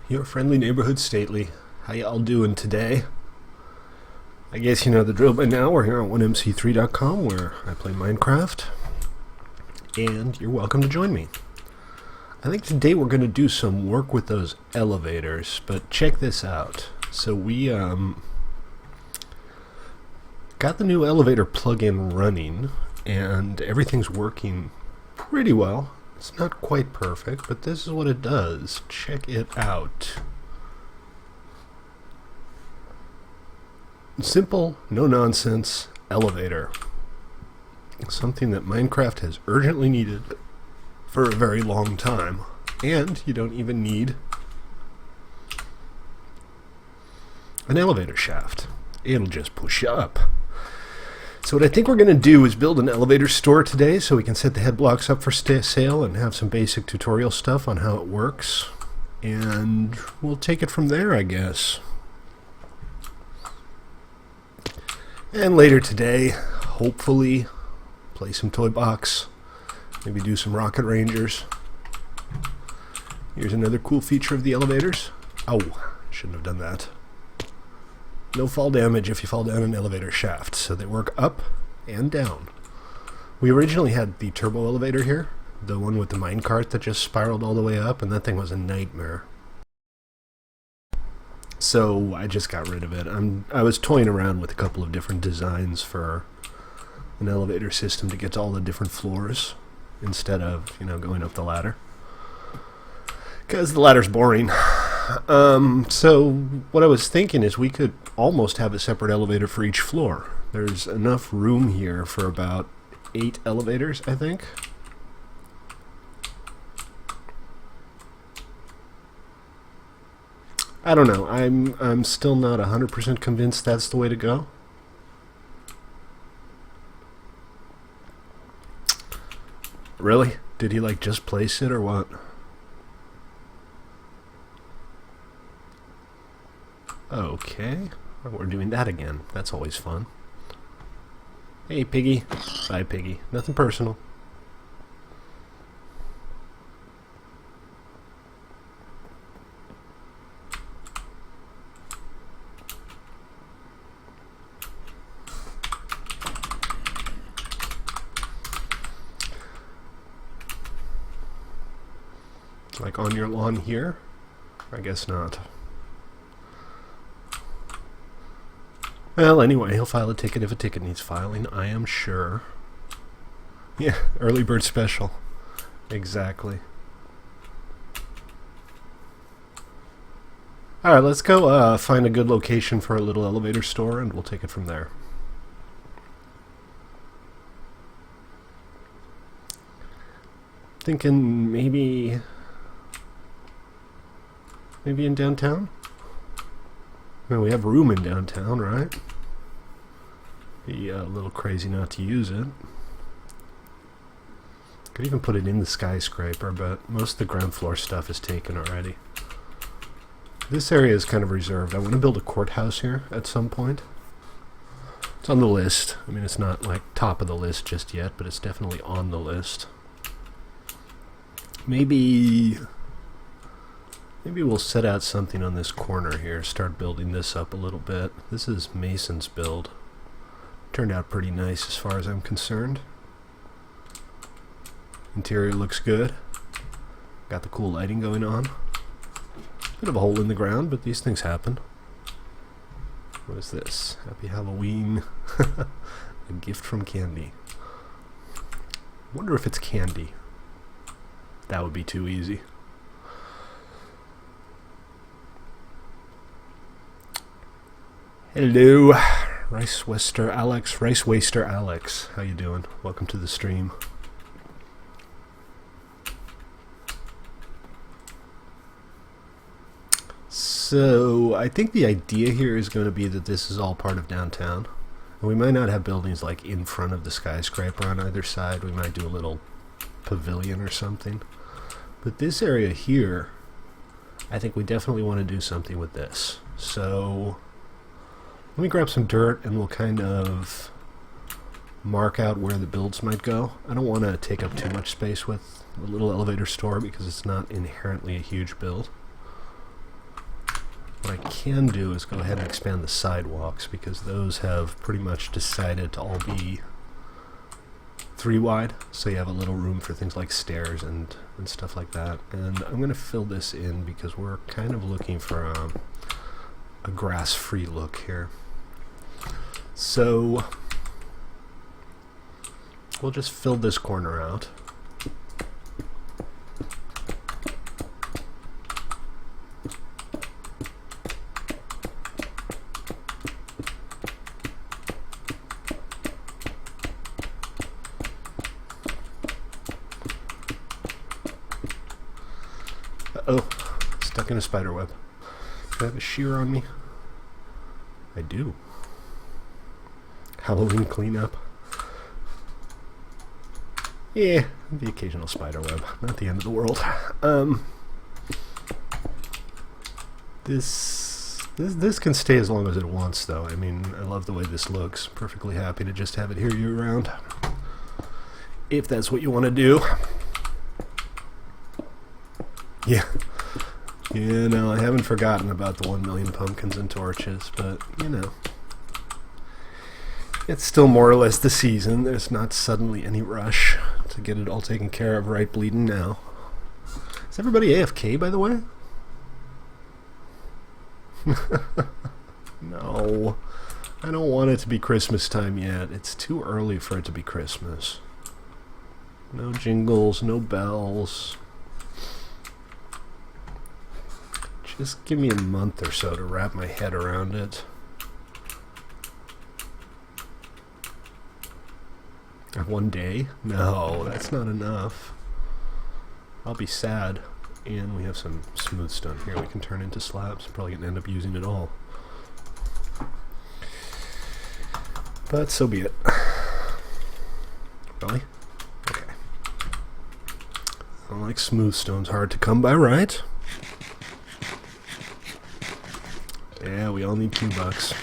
Your friendly neighborhood stately. How y'all doing today? I guess you know the drill by now. We're here on 1mc3.com where I play Minecraft. And you're welcome to join me. I think today we're going to do some work with those elevators, but check this out. So we got the new elevator plugin running, and everything's working pretty well. It's not quite perfect, but this is what it does. Check it out. Simple, no-nonsense elevator. Something that Minecraft has urgently needed for a very long time. And you don't even need an elevator shaft. It'll just push you up. So what I think we're going to do is build an elevator store today so we can set the head blocks up for sale and have some basic tutorial stuff on how it works. And we'll take it from there, I guess. And later today, hopefully, play some toybox. Maybe do some rocket rangers. Here's another cool feature of the elevators. Oh, shouldn't have done that. No fall damage if you fall down an elevator shaft, so they work up and down. We originally had the turbo elevator here, the one with the minecart that just spiraled all the way up, and that thing was a nightmare. So I just got rid of it. I was toying around with a couple of different designs for an elevator system to get to all the different floors instead of, going up the ladder. Because the ladder's boring. So what I was thinking is we could almost have a separate elevator for each floor. There's enough room here for about 8 elevators, I think. I don't know. I'm still not 100% convinced that's the way to go. Really? Did he just place it or what? Okay, we're doing that again. That's always fun. Hey, Piggy. Bye, Piggy. Nothing personal. Like on your lawn here? I guess not. Well, anyway, he'll file a ticket if a ticket needs filing, I am sure. Yeah, early bird special. Exactly. Alright, let's go find a good location for a little elevator store, and we'll take it from there. Thinking maybe in downtown? Well, we have room in downtown, right? Be a little crazy not to use it. Could even put it in the skyscraper, but most of the ground floor stuff is taken already. This area is kind of reserved. I want to build a courthouse here at some point. It's on the list. I mean, it's not top of the list just yet, but it's definitely on the list. Maybe we'll set out something on this corner here, start building this up a little bit. This is Mason's build. Turned out pretty nice as far as I'm concerned. Interior looks good. Got the cool lighting going on. Bit of a hole in the ground, but these things happen. What is this? Happy Halloween. A gift from Candy. Wonder if it's candy. That would be too easy. Hello, Rice Waster Alex. How you doing? Welcome to the stream. So, I think the idea here is going to be that this is all part of downtown. And we might not have buildings in front of the skyscraper on either side. We might do a little pavilion or something. But this area here, I think we definitely want to do something with this. So let me grab some dirt and we'll kind of mark out where the builds might go. I don't want to take up too much space with a little elevator store because it's not inherently a huge build. what I can do is go ahead and expand the sidewalks, because those have pretty much decided to all be 3 wide, so you have a little room for things like stairs and stuff like that. And I'm going to fill this in because we're kind of looking for a grass-free look here. So we'll just fill this corner out. Uh-oh, stuck in a spider web. Do I have a shear on me? I do. Halloween cleanup. Yeah, the occasional spider web. Not the end of the world. This can stay as long as it wants, though. I mean, I love the way this looks. Perfectly happy to just have it here year-round, if that's what you want to do. Yeah. Yeah, no, I haven't forgotten about the 1 million pumpkins and torches, but, you know, it's still more or less the season. There's not suddenly any rush to get it all taken care of right bleeding now. Is everybody AFK, by the way? No, I don't want it to be Christmas time yet. It's too early for it to be Christmas. No jingles, no bells. Just give me a month or so to wrap my head around it. One day? No, that's not enough. I'll be sad. And we have some smooth stone here we can turn into slabs. Probably gonna end up using it all. But so be it. Really? Okay. I like smooth stones, hard to come by, right? Yeah, we all need Q-Bucks.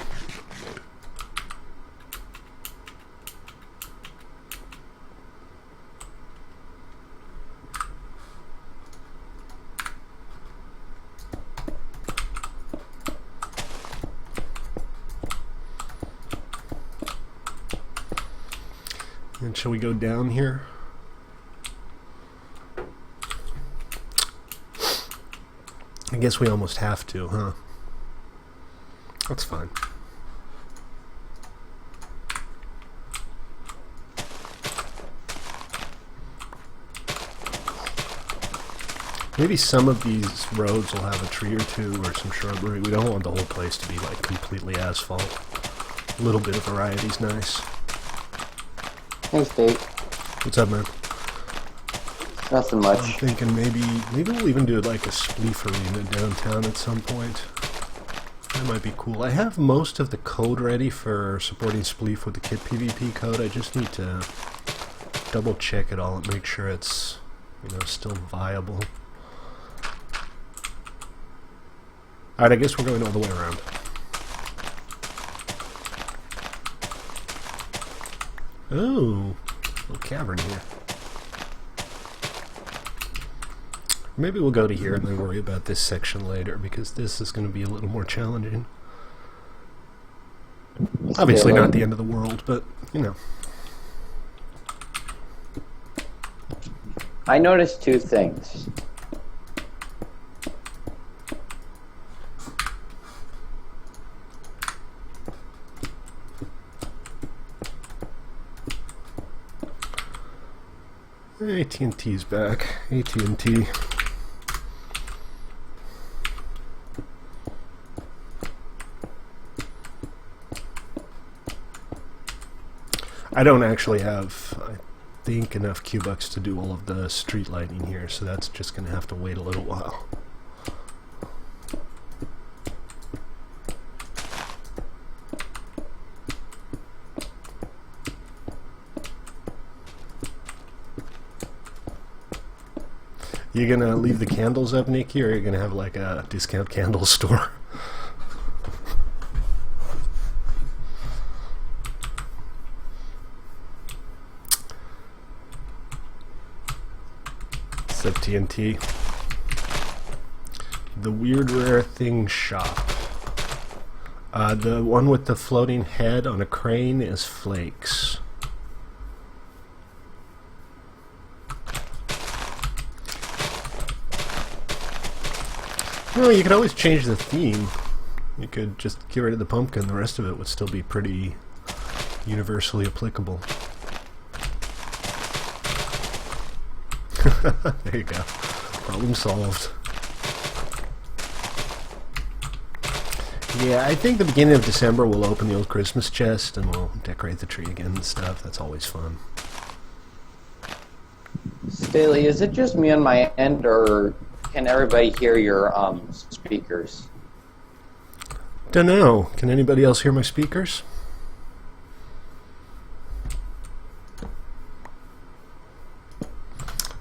And shall we go down here? I guess we almost have to, huh? That's fine. Maybe some of these roads will have a tree or two or some shrubbery. We don't want the whole place to be like completely asphalt. A little bit of variety is nice. Hey, State. What's up, man? Nothing much. I'm thinking maybe we'll even do like a spleef arena downtown at some point. That might be cool. I have most of the code ready for supporting spleef with the kit PvP code. I just need to double check it all and make sure it's, you know, still viable. Alright, I guess we're going all the way around. Oh, little cavern here. Maybe we'll go to here and then worry about this section later, because this is going to be a little more challenging. Obviously not the end of the world, but, you know. I noticed 2 things. AT&T's back. AT&T. I don't actually have, I think, enough Q-Bucks to do all of the street lighting here, so that's just going to have to wait a little while. You gonna leave the candles up, Nikki, or are you gonna have like a discount candle store? What's up, TNT? The weird rare thing shop. The one with the floating head on a crane is Flakes. Well, you could always change the theme. You could just get rid of the pumpkin. The rest of it would still be pretty universally applicable. There you go. Problem solved. Yeah, I think the beginning of December we'll open the old Christmas chest and we'll decorate the tree again and stuff. That's always fun. Staley, is it just me on my end, or can everybody hear your speakers? Dunno. Can anybody else hear my speakers?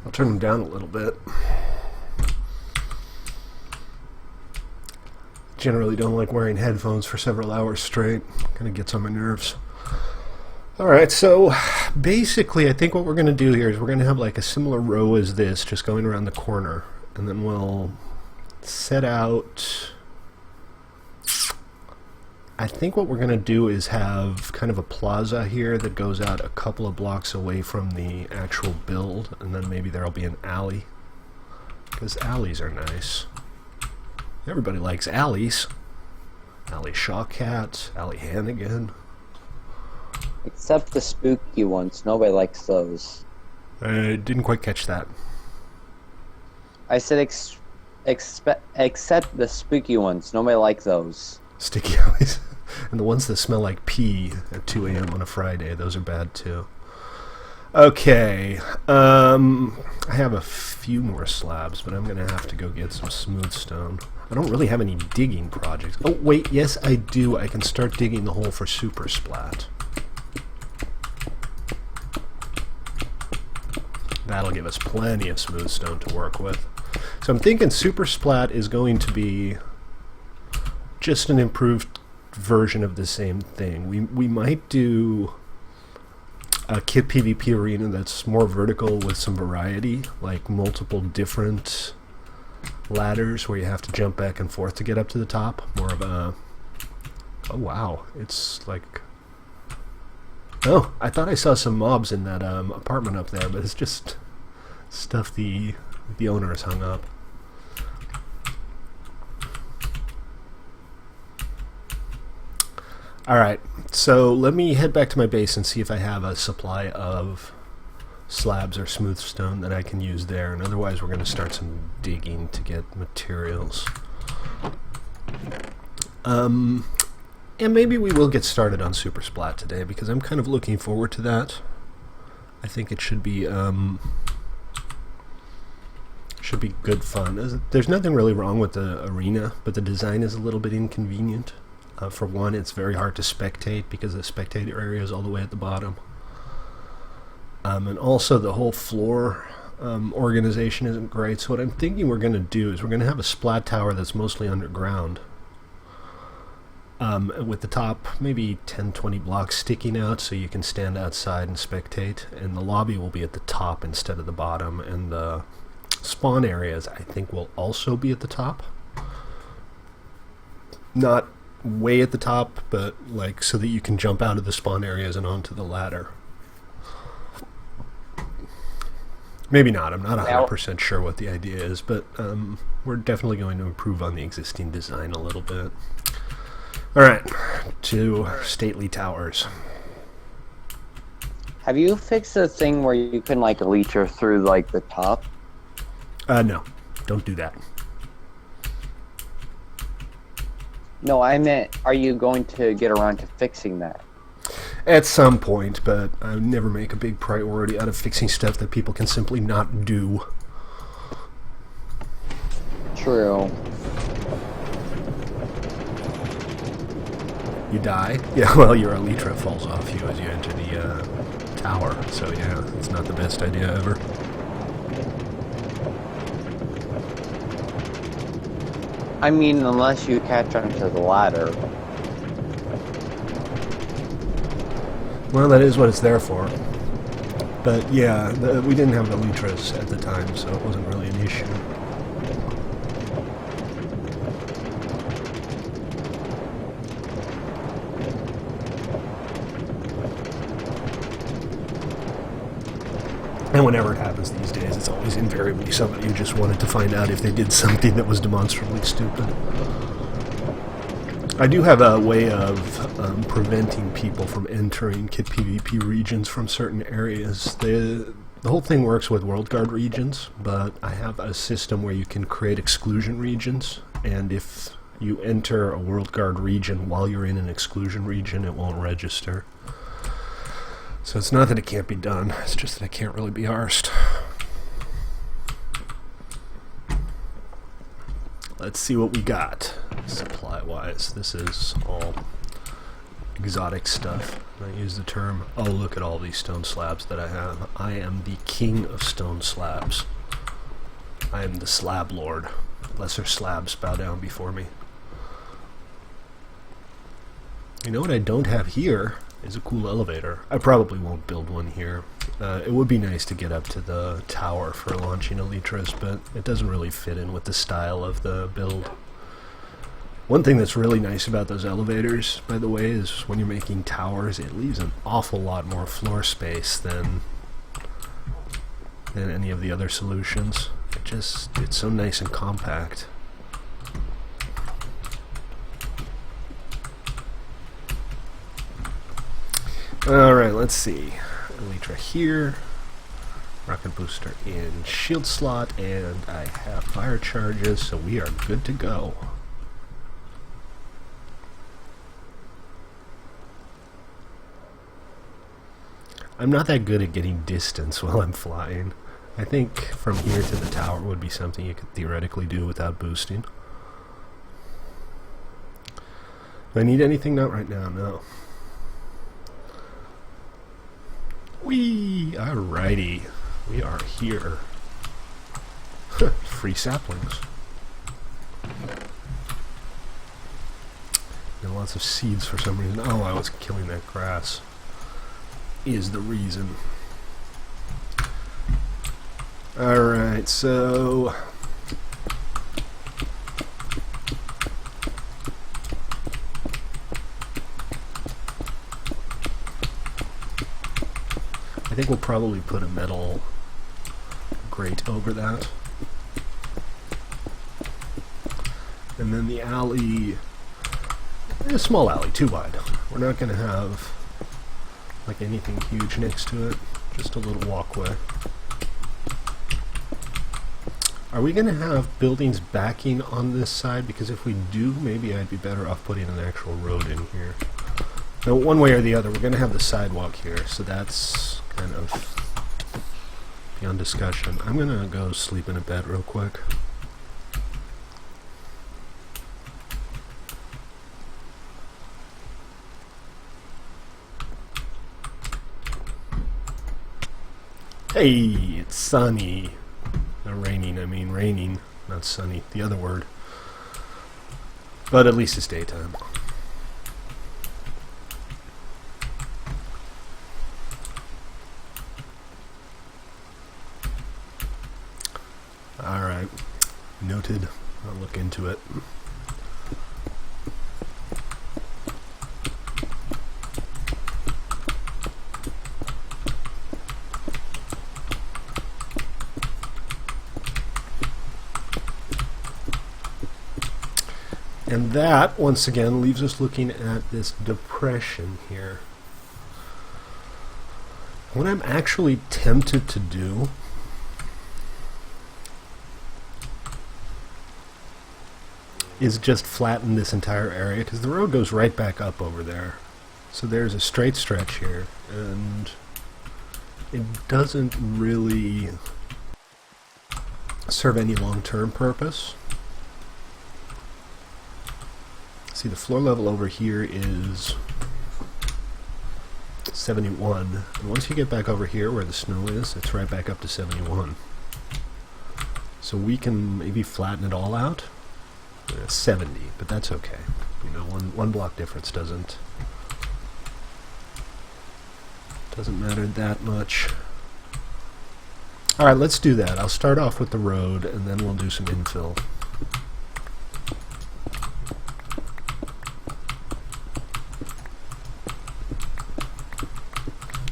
I'll turn them down a little bit. Generally don't like wearing headphones for several hours straight. Kind of gets on my nerves. Alright, so basically I think what we're going to do here is we're going to have like a similar row as this, just going around the corner. And then we'll set out... I think what we're going to do is have kind of a plaza here that goes out a couple of blocks away from the actual build, and then maybe there'll be an alley, because alleys are nice. Everybody likes alleys. Alley Shawcat, Alley Hannigan. Except the spooky ones. Nobody likes those. I didn't quite catch that. I said except the spooky ones. Nobody likes those. Sticky alleys. And the ones that smell like pee at 2 a.m. on a Friday, those are bad too. Okay, I have a few more slabs, but I'm going to have to go get some smooth stone. I don't really have any digging projects. Oh, wait, yes I do. I can start digging the hole for Super Splat. That'll give us plenty of smooth stone to work with. So I'm thinking Super Splat is going to be just an improved version of the same thing. We might do a kit PvP arena that's more vertical with some variety, like multiple different ladders where you have to jump back and forth to get up to the top. More of a... Oh wow, it's like... Oh, I thought I saw some mobs in that apartment up there, but it's just stuff the owner has hung up. Alright, so let me head back to my base and see if I have a supply of slabs or smooth stone that I can use there, and otherwise we're going to start some digging to get materials. And maybe we will get started on Super Splat today, because I'm kind of looking forward to that. I think it should be good fun. There's nothing really wrong with the arena, but the design is a little bit inconvenient. For one, it's very hard to spectate because the spectator area is all the way at the bottom. And also the whole floor organization isn't great. So what I'm thinking we're going to do is we're going to have a splat tower that's mostly underground. With the top maybe 10-20 blocks sticking out so you can stand outside and spectate. And the lobby will be at the top instead of the bottom. And the spawn areas I think will also be at the top. Not way at the top, but like so that you can jump out of the spawn areas and onto the ladder. Maybe not. I'm not 100% sure what the idea is, but we're definitely going to improve on the existing design a little bit. Alright, to stately towers. Have you fixed the thing where you can like leech her through like the top? No. Don't do that. No, I meant, are you going to get around to fixing that? At some point, but I would never make a big priority out of fixing stuff that people can simply not do. True. You die? Yeah, well, your elytra falls off you as you enter the tower, so yeah, it's not the best idea ever. I mean, unless you catch onto the ladder. Well, that is what it's there for. But yeah, we didn't have elytras at the time, so it wasn't really an issue. whenever it happens these days, it's always invariably somebody who just wanted to find out if they did something that was demonstrably stupid. I do have a way of preventing people from entering kit PvP regions from certain areas. The whole thing works with World Guard regions, but I have a system where you can create exclusion regions, and if you enter a World Guard region while you're in an exclusion region, it won't register. So it's not that it can't be done, it's just that I can't really be arsed. Let's see what we got, supply-wise. This is all exotic stuff. I use the term, oh, look at all these stone slabs that I have. I am the king of stone slabs. I am the slab lord. Lesser slabs bow down before me. You know what I don't have here is a cool elevator. I probably won't build one here. It would be nice to get up to the tower for launching elytras, but it doesn't really fit in with the style of the build. One thing that's really nice about those elevators, by the way, is when you're making towers, it leaves an awful lot more floor space than any of the other solutions. It's so nice and compact. Alright, let's see. Elytra here. Rocket booster in shield slot, and I have fire charges, so we are good to go. I'm not that good at getting distance while I'm flying. I think from here to the tower would be something you could theoretically do without boosting. Do I need anything? Not right now, no. Whee! Alrighty. We are here. Free saplings. And lots of seeds for some reason. Oh, I was killing that grass. Is the reason. Alright, so... I think we'll probably put a metal grate over that. And then the alley, a small alley, 2 wide. We're not going to have like anything huge next to it, just a little walkway. Are we going to have buildings backing on this side? Because if we do, maybe I'd be better off putting an actual road in here. Now, one way or the other, we're going to have the sidewalk here, so that's kind of beyond discussion. I'm going to go sleep in a bed real quick. Hey, it's sunny. Not raining, I mean raining, not sunny, the other word. But at least it's daytime. Alright, noted. I'll look into it. And that, once again, leaves us looking at this depression here. What I'm actually tempted to do is just flatten this entire area, because the road goes right back up over there. So there's a straight stretch here, and it doesn't really serve any long-term purpose. See, the floor level over here is 71, and once you get back over here where the snow is, it's right back up to 71. So we can maybe flatten it all out. 70, but that's okay. You know, one block difference doesn't matter that much. Alright, let's do that. I'll start off with the road, and then we'll do some infill.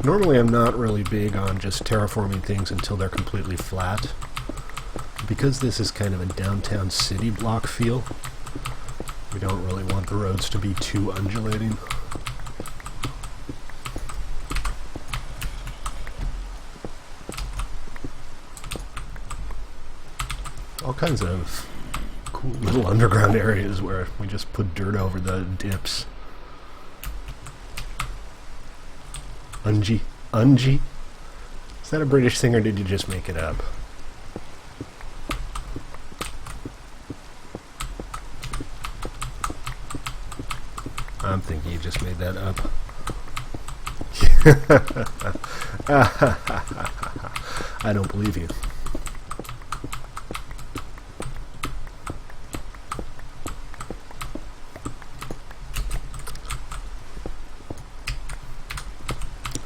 Normally I'm not really big on just terraforming things until they're completely flat. Because this is kind of a downtown city block feel, we don't really want the roads to be too undulating. All kinds of cool little underground areas where we just put dirt over the dips. Ungie? Ungie? Is that a British thing or did you just make it up? I'm thinking you just made that up. I don't believe you.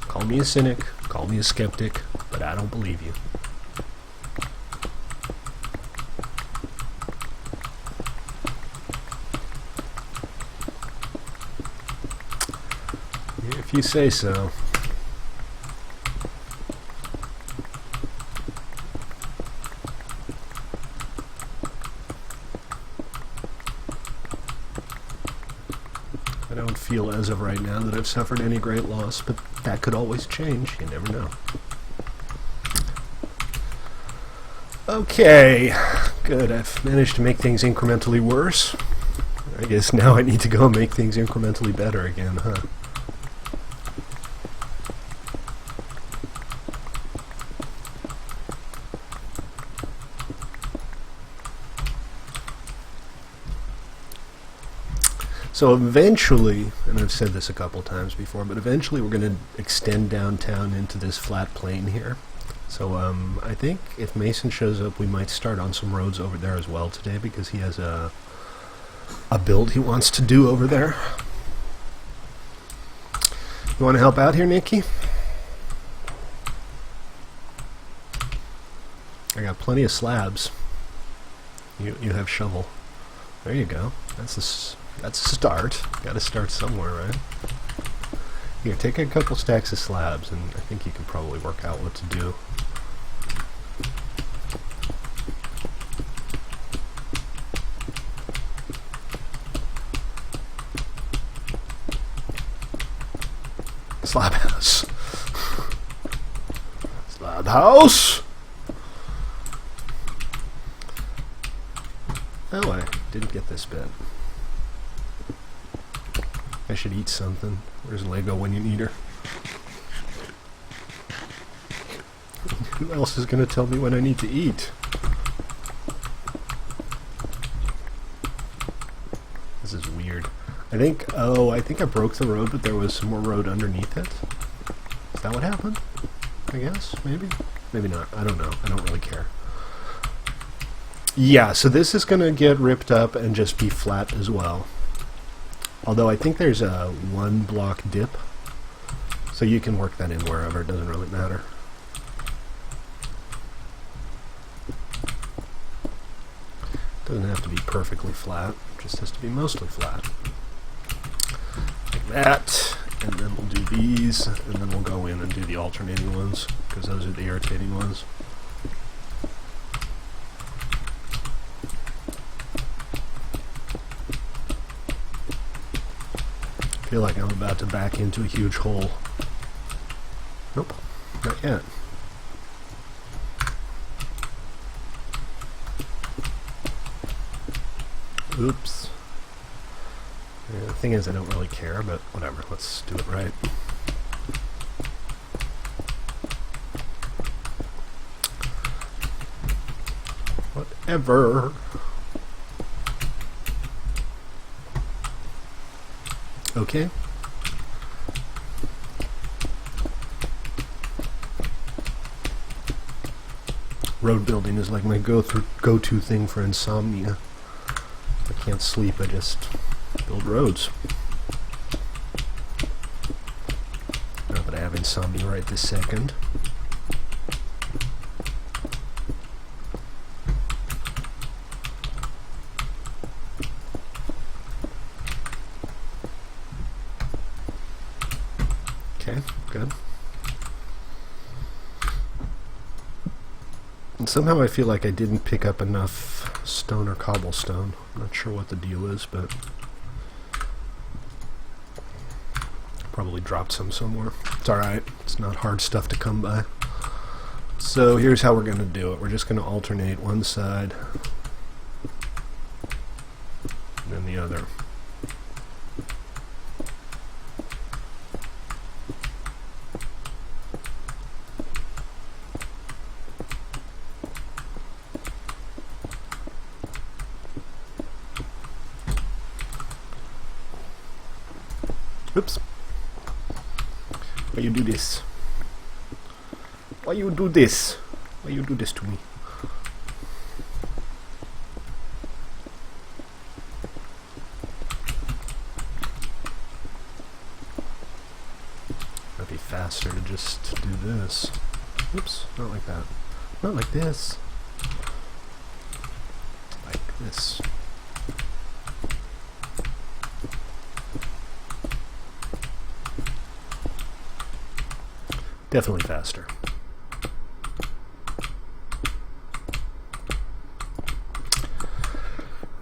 Call me a cynic, call me a skeptic, but I don't believe you. If you say so. I don't feel as of right now that I've suffered any great loss, but that could always change. You never know. Okay, good. I've managed to make things incrementally worse. I guess now I need to go and make things incrementally better again, huh? So eventually, and I've said this a couple times before, but eventually we're going to extend downtown into this flat plain here. So I think if Mason shows up, we might start on some roads over there as well today because he has a build he wants to do over there. You want to help out here, Nikki? I got plenty of slabs. You have shovel. There you go. That's a start. Got to start somewhere, right? Here, take a couple stacks of slabs, and I think you can probably work out what to do. Slab house. Slab house! Oh, I didn't get this bit. I should eat something. Where's Lego when you need her? Who else is going to tell me when I need to eat? This is weird. I think I broke the road, but there was some more road underneath it. Is that what happened? I guess, maybe? Maybe not. I don't know. I don't really care. Yeah, so this is going to get ripped up and just be flat as well. Although I think there's a 1 block dip, so you can work that in wherever, it doesn't really matter. Doesn't have to be perfectly flat, it just has to be mostly flat. Like that, and then we'll do these, and then we'll go in and do the alternating ones, because those are the irritating ones. I feel like I'm about to back into a huge hole. Nope, not yet. Oops. Yeah, the thing is, I don't really care, but whatever, let's do it right. Whatever. Okay. Road building is like my go-to thing for insomnia. If I can't sleep, I just build roads. Not that I have insomnia right this second. Okay, good. Somehow I feel like I didn't pick up enough stone or cobblestone. I'm not sure what the deal is, but probably dropped some somewhere. It's alright. It's not hard stuff to come by. So here's how we're going to do it. We're just going to alternate one side and then the other. Oops. Why you do this? Why you do this? Why you do this to me? That'd be faster to just do this. Oops, not like that. Not like this. Like this. Definitely faster.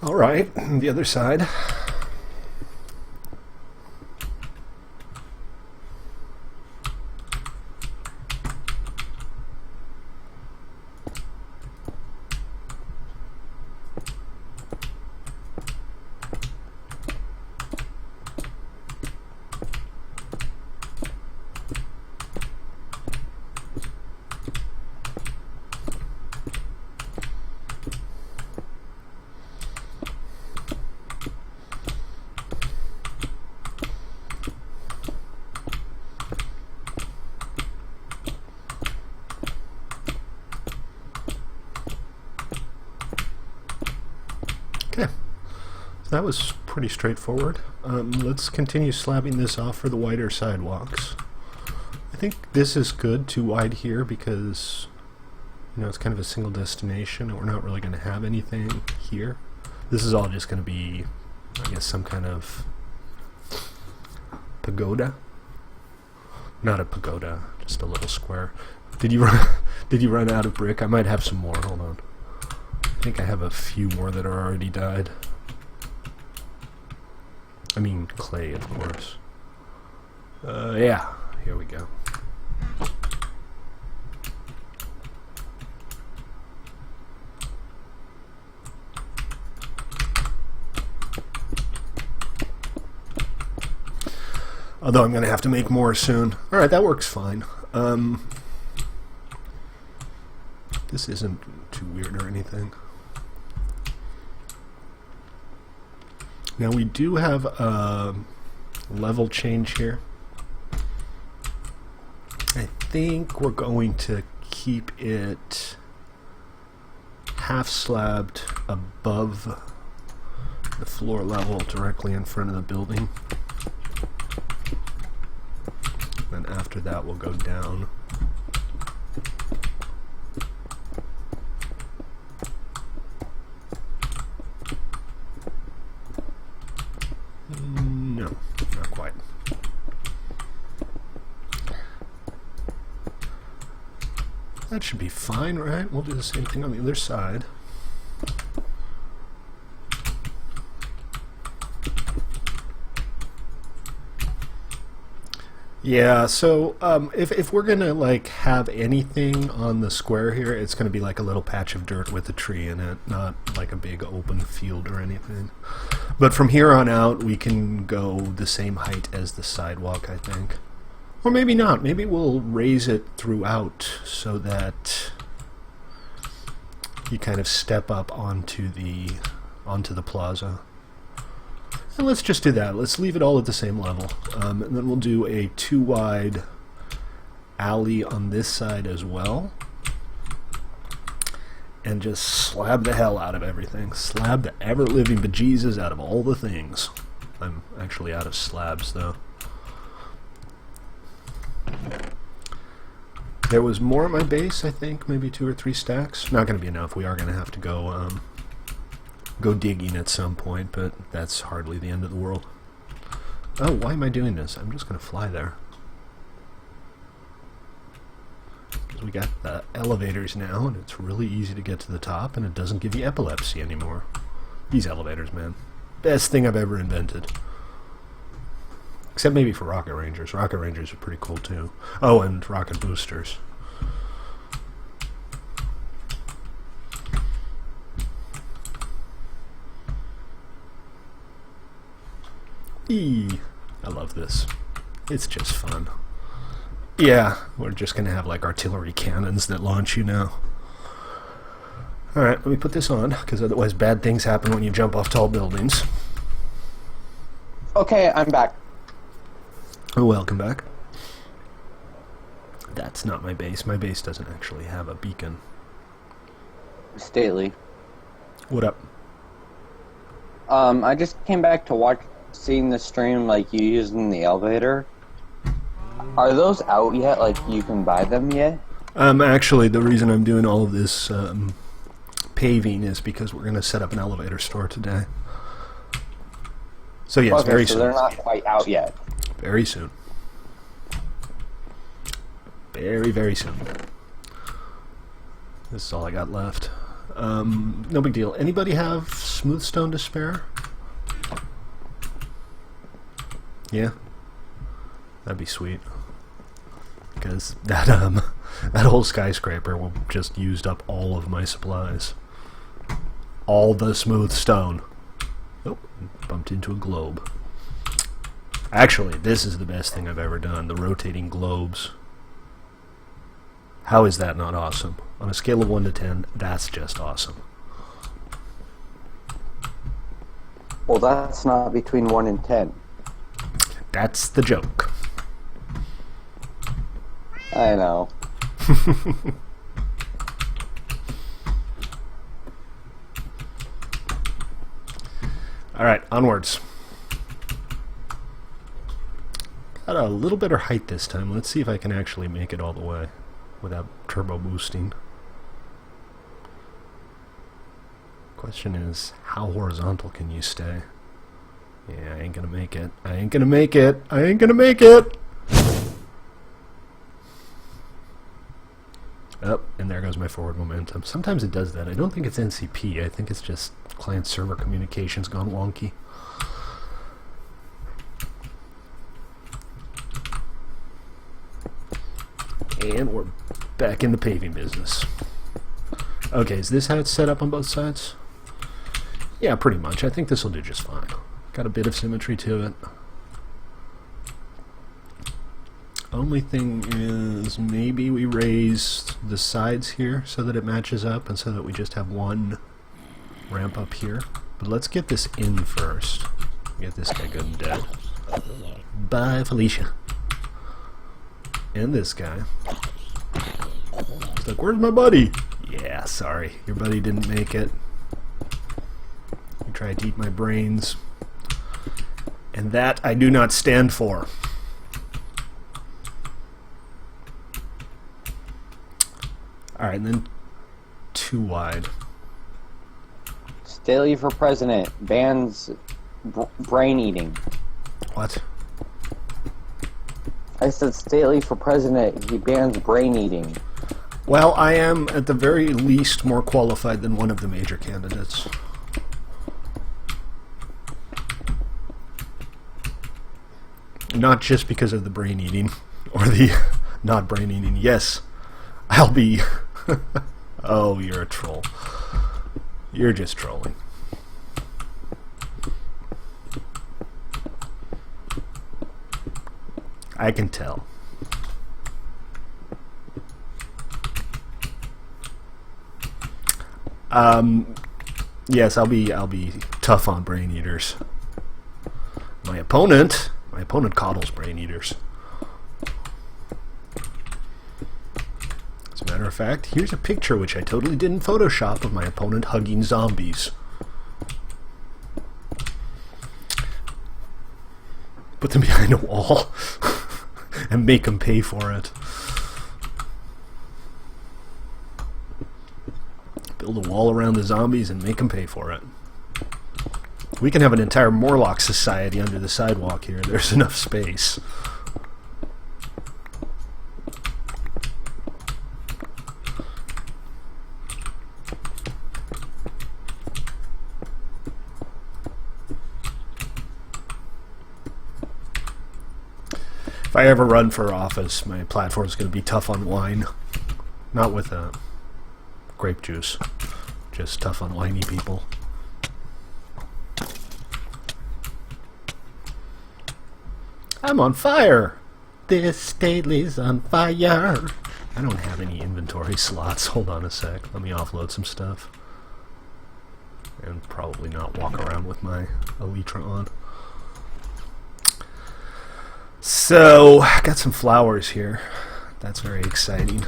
Alright, the other side. Okay, so that was pretty straightforward. Let's continue slabbing this off for the wider sidewalks. I think this is good, too wide here, because it's kind of a single destination and we're not really going to have anything here. This is all just going to be, I guess, some kind of pagoda. Not a pagoda, just a little square. Did you run out of brick? I might have some more. Hold on. I think I have a few more that are already dyed. I mean clay, of course. Yeah, here we go. Although I'm going to have to make more soon. Alright, that works fine. This isn't too weird or anything. Now we do have a level change here. I think we're going to keep it half slabbed above the floor level directly in front of the building. Then after that we'll go down. No, not quite. That should be fine, right? We'll do the same thing on the other side. Yeah, so if we're gonna like have anything on the square here, it's gonna be like a little patch of dirt with a tree in it, not like a big open field or anything. But from here on out, we can go the same height as the sidewalk, I think. Or maybe not. Maybe we'll raise it throughout so that you kind of step up onto the plaza. And let's just do that. Let's leave it all at the same level. And then we'll do a 2-wide alley on this side as well. And just slab the hell out of everything. Slab the ever-living bejesus out of all the things. I'm actually out of slabs, though. There was more at my base, I think. Maybe 2 or 3 stacks. Not going to be enough. We are going to have to go digging at some point, but that's hardly the end of the world. Oh, why am I doing this? I'm just going to fly there. Because we got the elevators now, and it's really easy to get to the top, and it doesn't give you epilepsy anymore. These elevators, man. Best thing I've ever invented. Except maybe for rocket rangers. Rocket rangers are pretty cool too. Oh, and rocket boosters. I love this. It's just fun. Yeah, we're just gonna have like artillery cannons that launch you now. Alright, let me put this on, because otherwise bad things happen when you jump off tall buildings. Okay, I'm back. Welcome back. That's not my base. My base doesn't actually have a beacon. Stately. What up? I just came back to seeing the stream like you using the elevator. Are those out yet? Like you can buy them yet? Actually, the reason I'm doing all of this paving is because we're going to set up an elevator store today. So yes, okay, very so soon. They're not quite out yet. Very soon. Very, very soon. This is all I got left. No big deal. Anybody have smooth stone to spare? Yeah? That'd be sweet. Because that whole skyscraper will just used up all of my supplies. All the smooth stone. Oh, bumped into a globe. Actually, this is the best thing I've ever done. The rotating globes. How is that not awesome? On a scale of 1 to 10, that's just awesome. Well, that's not between 1 and 10. That's the joke. I know. Alright, onwards. Got a little better height this time. Let's see if I can actually make it all the way without turbo boosting. Question is, how horizontal can you stay? Yeah, I ain't gonna make it. I ain't gonna make it. I ain't gonna make it! Oh, and there goes my forward momentum. Sometimes it does that. I don't think it's NCP. I think it's just client-server communications gone wonky. And we're back in the paving business. Okay, is this how it's set up on both sides? Yeah, pretty much. I think this will do just fine. Got a bit of symmetry to it. Only thing is, maybe we raise the sides here so that it matches up and so that we just have one ramp up here. But let's get this in first. Get this guy good and dead. Bye, Felicia. And this guy. He's like, where's my buddy? Yeah, sorry. Your buddy didn't make it. He tried to eat my brains. And that I do not stand for. Alright, and then too wide. Staley for president bans brain eating. What? I said Staley for president, he bans brain eating. Well, I am at the very least more qualified than one of the major candidates. Not just because of the brain eating, or the not brain eating. Yes, I'll be... Oh, you're a troll. You're just trolling. I can tell. Yes, I'll be tough on brain eaters. My opponent coddles brain eaters. As a matter of fact, here's a picture which I totally didn't Photoshop of my opponent hugging zombies. Put them behind a wall and make them pay for it. Build a wall around the zombies and make them pay for it. We can have an entire Morlock society under the sidewalk here. There's enough space. If I ever run for office, my platform's going to be tough on wine. Not with grape juice. Just tough on whiny people. I'm on fire! This state is on fire! I don't have any inventory slots. Hold on a sec. Let me offload some stuff. And probably not walk around with my Elytra on. So, got some flowers here. That's very exciting.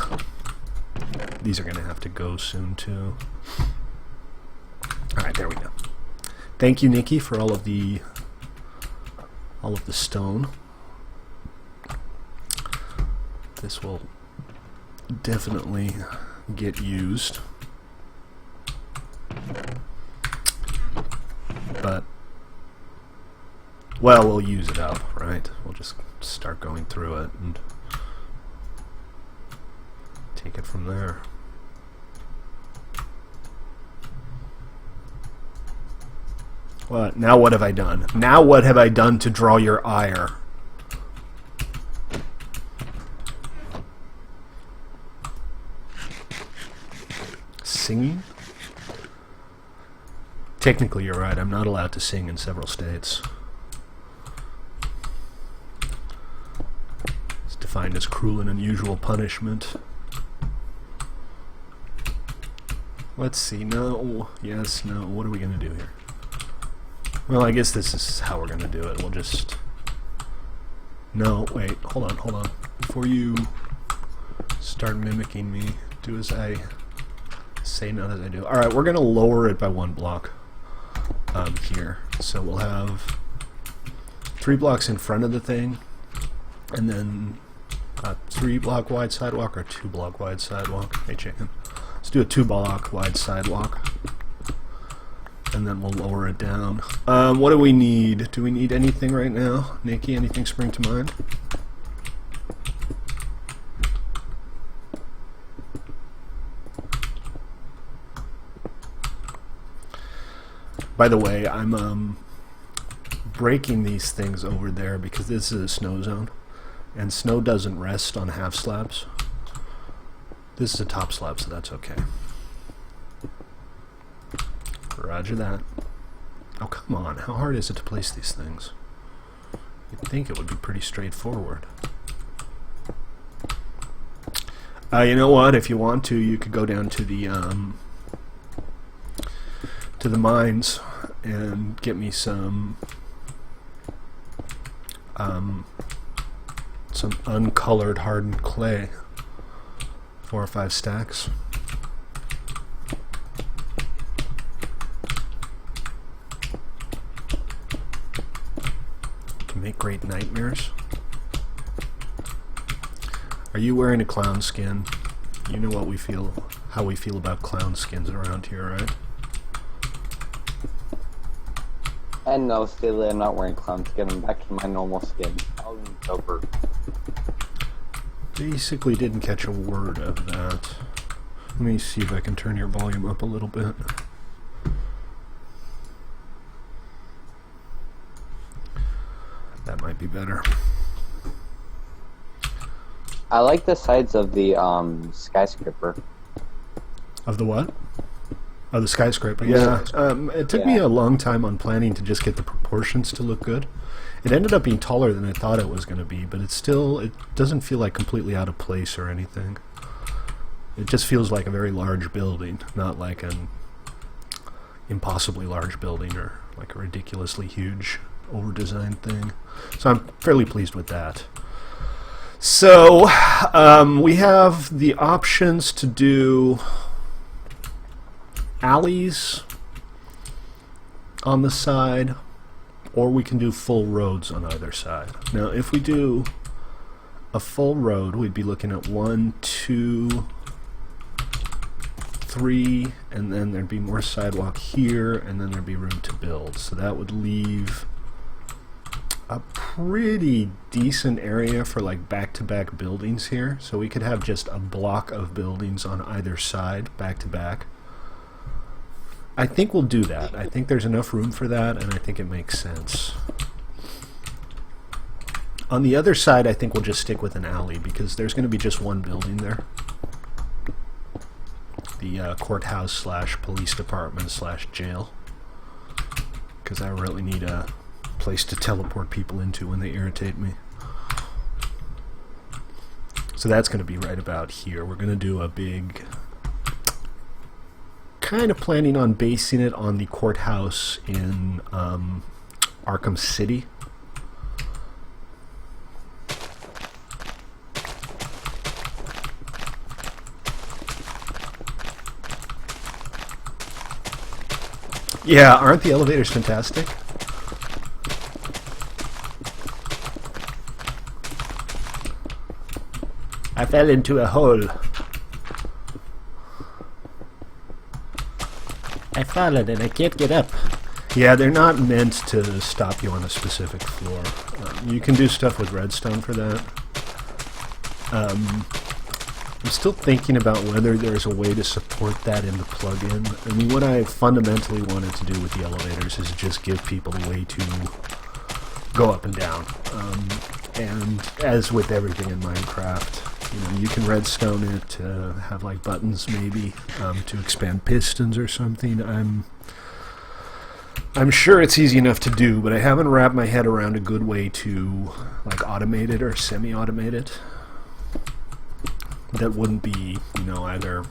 These are going to have to go soon too. Alright, there we go. Thank you, Nikki, for all of the stone. This will definitely get used. But, well, we'll use it up, right? We'll just start going through it and take it from there. What? Now what have I done? Now what have I done to draw your ire? Singing? Technically, you're right. I'm not allowed to sing in several states. It's defined as cruel and unusual punishment. Let's see. No. Yes. No. What are we going to do here? Well, I guess this is how we're going to do it. We'll just... No. Wait. Hold on. Hold on. Before you start mimicking me, do as I say, not as I do. Alright, we're going to lower it by 1 block here. So we'll have 3 blocks in front of the thing, and then a 3 block wide sidewalk or 2 block wide sidewalk. Hey, chicken. Let's do a 2 block wide sidewalk, and then we'll lower it down. What do we need? Do we need anything right now? Nikki, anything spring to mind? By the way, I'm breaking these things over there because this is a snow zone, and snow doesn't rest on half slabs. This is a top slab, so that's okay. Roger that. Oh, come on. How hard is it to place these things? You'd think it would be pretty straightforward. You know what? If you want to, you could go down to the mines and get me some uncolored hardened clay. 4 or 5 stacks. Can make great nightmares. Are you wearing a clown skin? You know what we feel, how we feel about clown skins around here, right? And no, Steely, I'm not wearing clown skin. I'm back to my normal skin. I'll over. Basically didn't catch a word of that. Let me see if I can turn your volume up a little bit. That might be better. I like the sides of the skyscraper. Of the what? Oh, the skyscraper. Yeah. It took me a long time on planning to just get the proportions to look good. It ended up being taller than I thought it was going to be, but it doesn't feel like completely out of place or anything. It just feels like a very large building, not like an impossibly large building or like a ridiculously huge, over-designed thing. So I'm fairly pleased with that. So we have the options to do alleys on the side, or we can do full roads on either side. Now, if we do a full road, we'd be looking at 1, 2, 3, and then there'd be more sidewalk here, and then there'd be room to build. So that would leave a pretty decent area for like back-to-back buildings here. So we could have just a block of buildings on either side, back-to-back. I think we'll do that. I think there's enough room for that, and I think it makes sense. On the other side, I think we'll just stick with an alley because there's going to be just one building there. The courthouse slash police department slash jail. Because I really need a place to teleport people into when they irritate me. So that's going to be right about here. We're going to do a big... Kind of planning on basing it on the courthouse in Arkham City. Yeah, aren't the elevators fantastic? I fell into a hole. I fallen and I can't get up. Yeah, they're not meant to stop you on a specific floor. You can do stuff with redstone for that. I'm still thinking about whether there's a way to support that in the plugin. I mean, what I fundamentally wanted to do with the elevators is just give people a way to go up and down. And as with everything in Minecraft, you know, you can redstone it to have like buttons maybe to expand pistons or something. I'm sure it's easy enough to do, but I haven't wrapped my head around a good way to like automate it or semi-automate it. That wouldn't be, you know, either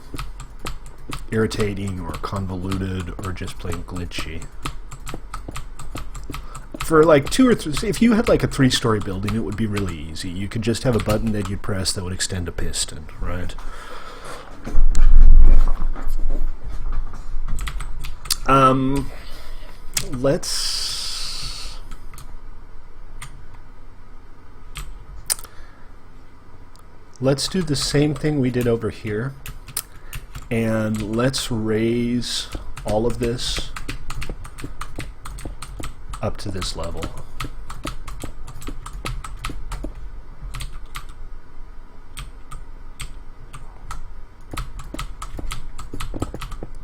irritating or convoluted or just plain glitchy. For like 2 or 3, if you had like a 3-story building, it would be really easy. You could just have a button that you'd press that would extend a piston, right? Let's do the same thing we did over here, and let's raise all of this up to this level.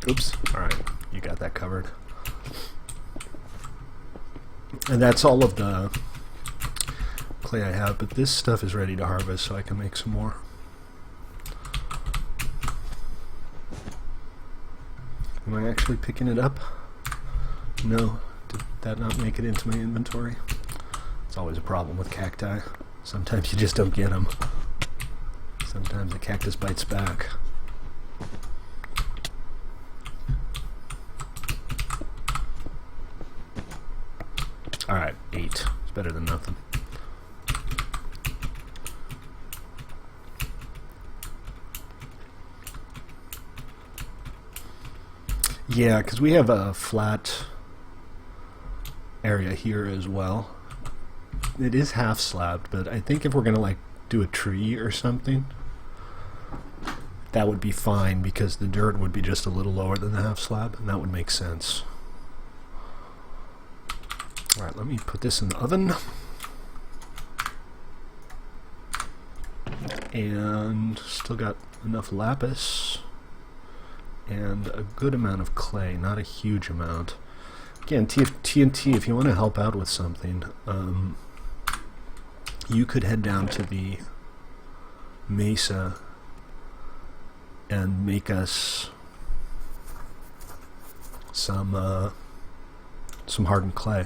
Oops, alright, you got that covered. And that's all of the clay I have, but this stuff is ready to harvest, so I can make some more. Am I actually picking it up? No. Did that not make it into my inventory? It's always a problem with cacti. Sometimes you just don't get them. Sometimes the cactus bites back. Alright, 8. It's better than nothing. Yeah, because we have a flat area here as well. It is half slabbed, but I think if we're going to like do a tree or something, that would be fine because the dirt would be just a little lower than the half slab, and that would make sense. Alright, let me put this in the oven. And still got enough lapis. And a good amount of clay, not a huge amount. Again, TNT, if you want to help out with something, you could head down to the mesa and make us some hardened clay.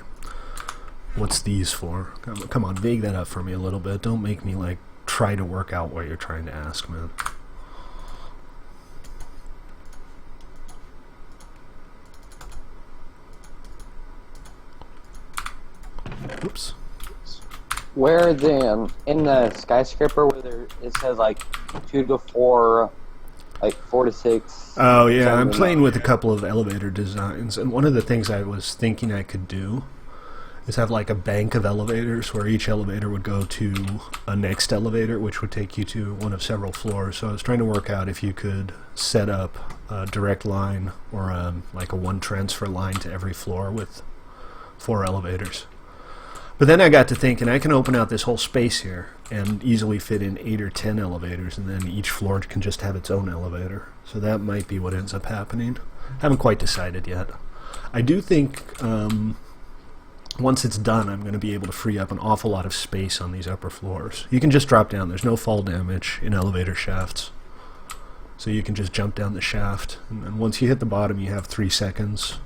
What's these for? Come on, vague that up for me a little bit. Don't make me like try to work out what you're trying to ask, man. Oops. Where the in the skyscraper where there it says like 2 to 4, like 4 to 6. Oh yeah, I'm playing with a couple of elevator designs, and one of the things I was thinking I could do is have like a bank of elevators where each elevator would go to a next elevator, which would take you to one of several floors. So I was trying to work out if you could set up a direct line or like a one transfer line to every floor with 4 elevators. But then I got to thinking I can open out this whole space here and easily fit in 8 or 10 elevators, and then each floor can just have its own elevator. So that might be what ends up happening. Haven't quite decided yet. I do think once it's done, I'm going to be able to free up an awful lot of space on these upper floors. You can just drop down. There's no fall damage in elevator shafts. So you can just jump down the shaft. And once you hit the bottom, you have 3 seconds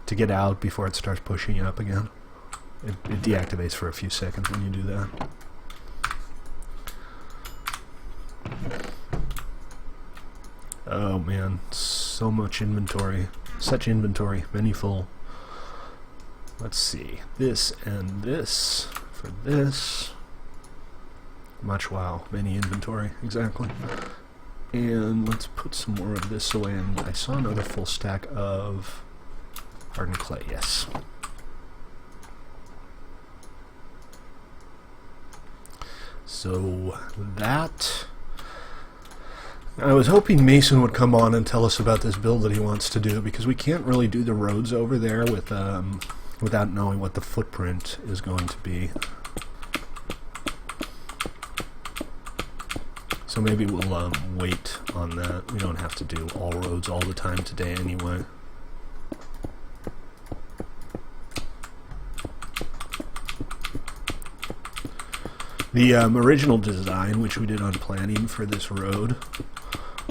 to get out before it starts pushing you up again. It deactivates for a few seconds when you do that. Oh man, so much inventory. Such inventory, many full. Let's see, this and this for this. Much, wow, many inventory, exactly. And let's put some more of this away, and I saw another full stack of hardened clay, yes. So that... I was hoping Mason would come on and tell us about this build that he wants to do, because we can't really do the roads over there with without knowing what the footprint is going to be. So maybe we'll wait on that. We don't have to do all roads all the time today anyway. The original design, which we did on planning for this road,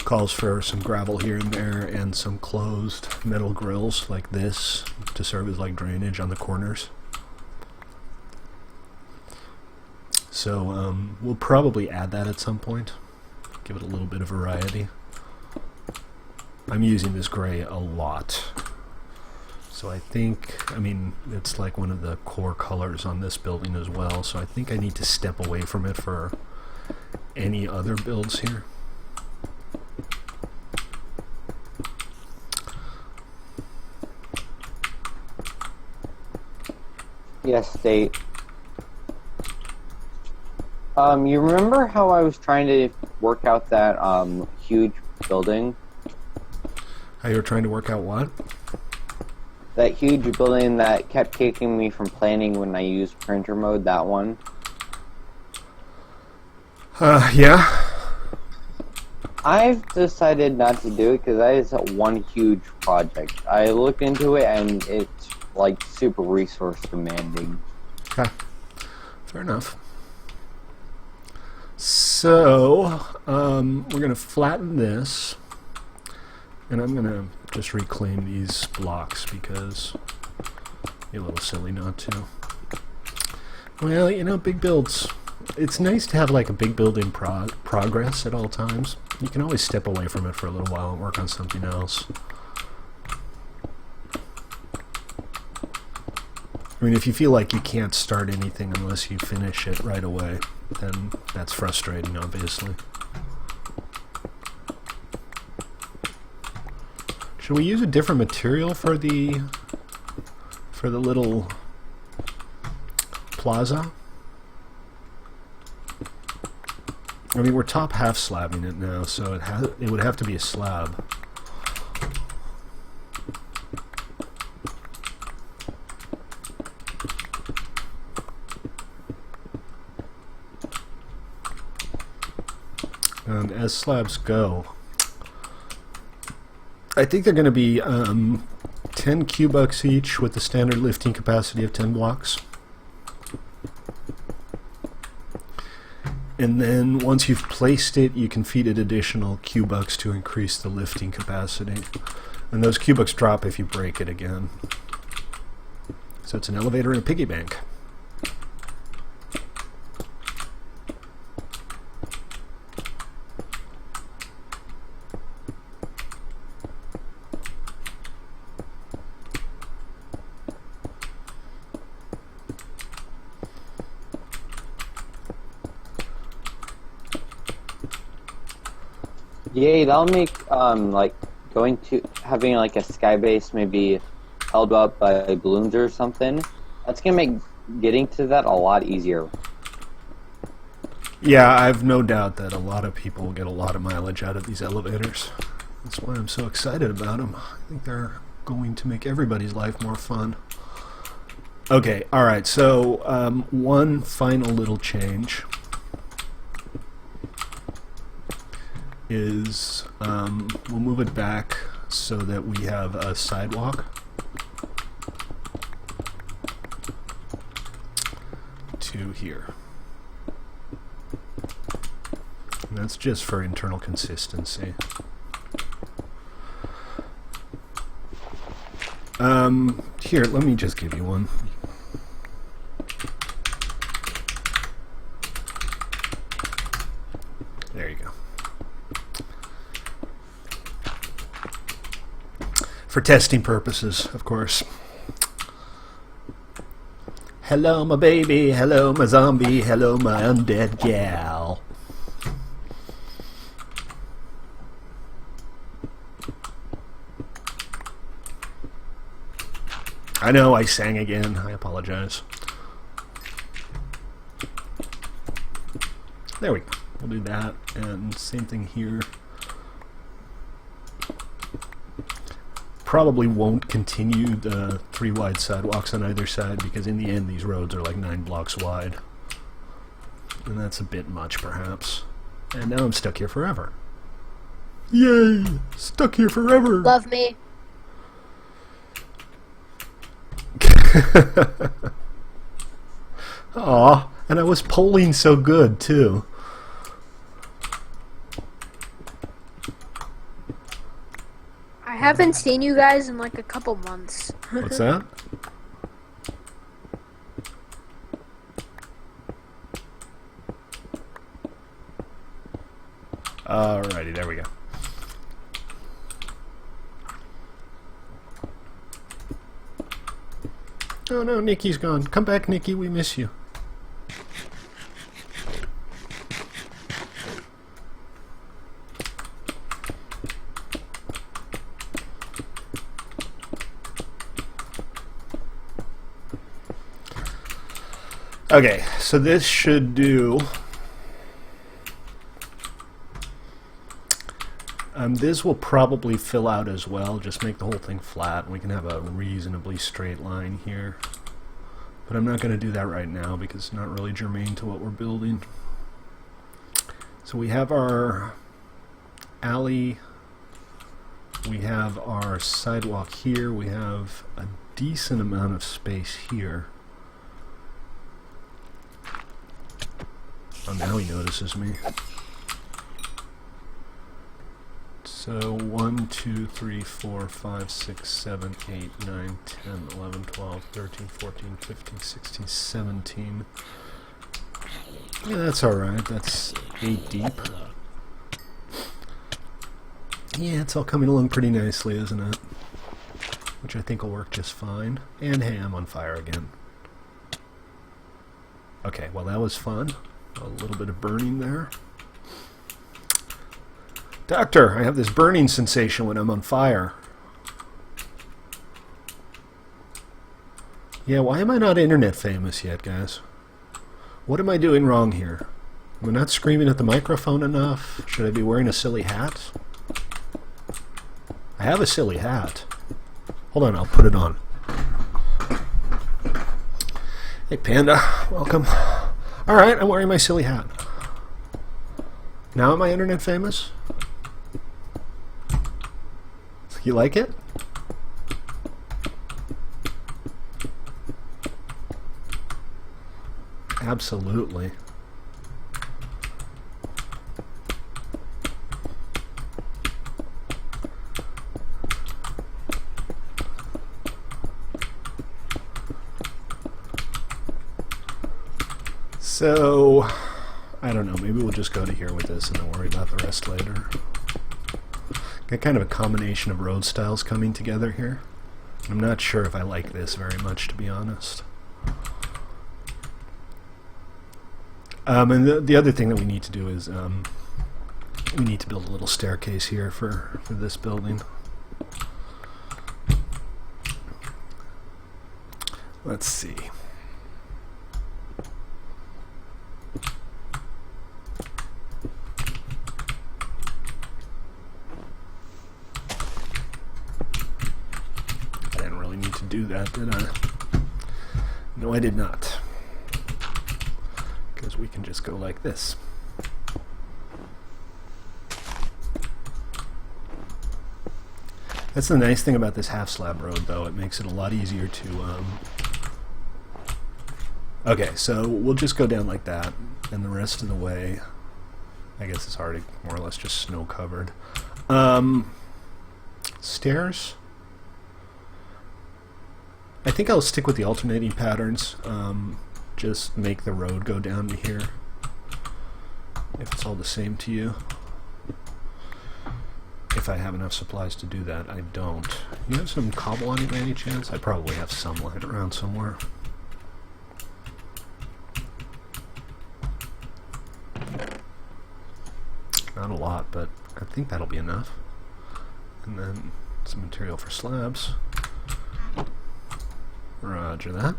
calls for some gravel here and there and some closed metal grills like this to serve as like drainage on the corners. So we'll probably add that at some point. Give it a little bit of variety. I'm using this gray a lot. So I think, I mean, it's like one of the core colors on this building as well, so I think I need to step away from it for any other builds here. Yes, State. You remember how I was trying to work out that huge building? How you were trying to work out what? That huge building that kept kicking me from planning when I used printer mode, that one? Yeah. I've decided not to do it because that is one huge project. I looked into it and it's like super resource demanding. Okay. Fair enough. So, we're going to flatten this, and I'm going to just reclaim these blocks because it'd be a little silly not to. Well, you know, big builds. It's nice to have like a big build in progress at all times. You can always step away from it for a little while and work on something else. I mean, if you feel like you can't start anything unless you finish it right away, then that's frustrating, obviously. Should we use a different material for the little plaza? I mean, we're top half slabbing it now, so it would have to be a slab. And as slabs go, I think they're going to be 10 Q-bucks each with the standard lifting capacity of 10 blocks. And then once you've placed it, you can feed it additional Q-bucks to increase the lifting capacity. And those Q-bucks drop if you break it again. So it's an elevator and a piggy bank. Yay, that'll make like going to having like a sky base maybe held up by balloons or something. That's gonna make getting to that a lot easier. Yeah, I've no doubt that a lot of people get a lot of mileage out of these elevators. That's why I'm so excited about them. I think they're going to make everybody's life more fun. Okay, alright, so one final little change is we'll move it back so that we have a sidewalk. to here. And that's just for internal consistency. Here, let me just give you one. There you go. For testing purposes, of course. Hello, my baby. Hello, my zombie. Hello, my undead gal. I know I sang again. I apologize. There we go. We'll do that. And same thing here. Probably won't continue the 3 wide sidewalks on either side because in the end these roads are like 9 blocks wide. And that's a bit much perhaps. And now I'm stuck here forever. Yay! Stuck here forever! Love me. Aw, and I was polling so good too. I haven't seen you guys in like a couple months. What's that? Alrighty, there we go. Oh no, Nikki's gone. Come back, Nikki, we miss you. Okay, so this should do... this will probably fill out as well, just make the whole thing flat, and we can have a reasonably straight line here. But I'm not going to do that right now because it's not really germane to what we're building. So we have our alley, we have our sidewalk here, we have a decent amount of space here. Oh, now he notices me. So 1, 2, 3, 4, 5, 6, 7, 8, 9, 10, 11, 12, 13, 14, 15, 16, 17. Yeah, that's alright. That's 8 deep. Yeah, it's all coming along pretty nicely, isn't it? Which I think will work just fine. And hey, I'm on fire again. Okay, well that was fun. A little bit of burning there. Doctor, I have this burning sensation when I'm on fire. Yeah, why am I not internet famous yet, guys? What am I doing wrong here? Am I not screaming at the microphone enough? Should I be wearing a silly hat? I have a silly hat. Hold on, I'll put it on. Hey, Panda, welcome. Alright, I'm wearing my silly hat. Now am I internet famous? You like it? Absolutely. So, I don't know, maybe we'll just go to here with this and then worry about the rest later. Got kind of a combination of road styles coming together here. I'm not sure if I like this very much, to be honest. And the other thing that we need to do is we need to build a little staircase here for this building. Let's see. Do that, did I? No, I did not. Because we can just go like this. That's the nice thing about this half slab road, though. It makes it a lot easier to Okay, so we'll just go down like that, and the rest of the way, I guess it's already more or less just snow covered. Stairs? I think I'll stick with the alternating patterns. Just make the road go down to here, if it's all the same to you. If I have enough supplies to do that. I don't. You have some cobble on you by any chance? I probably have some lying around somewhere. Not a lot, but I think that'll be enough. And then some material for slabs. Roger that.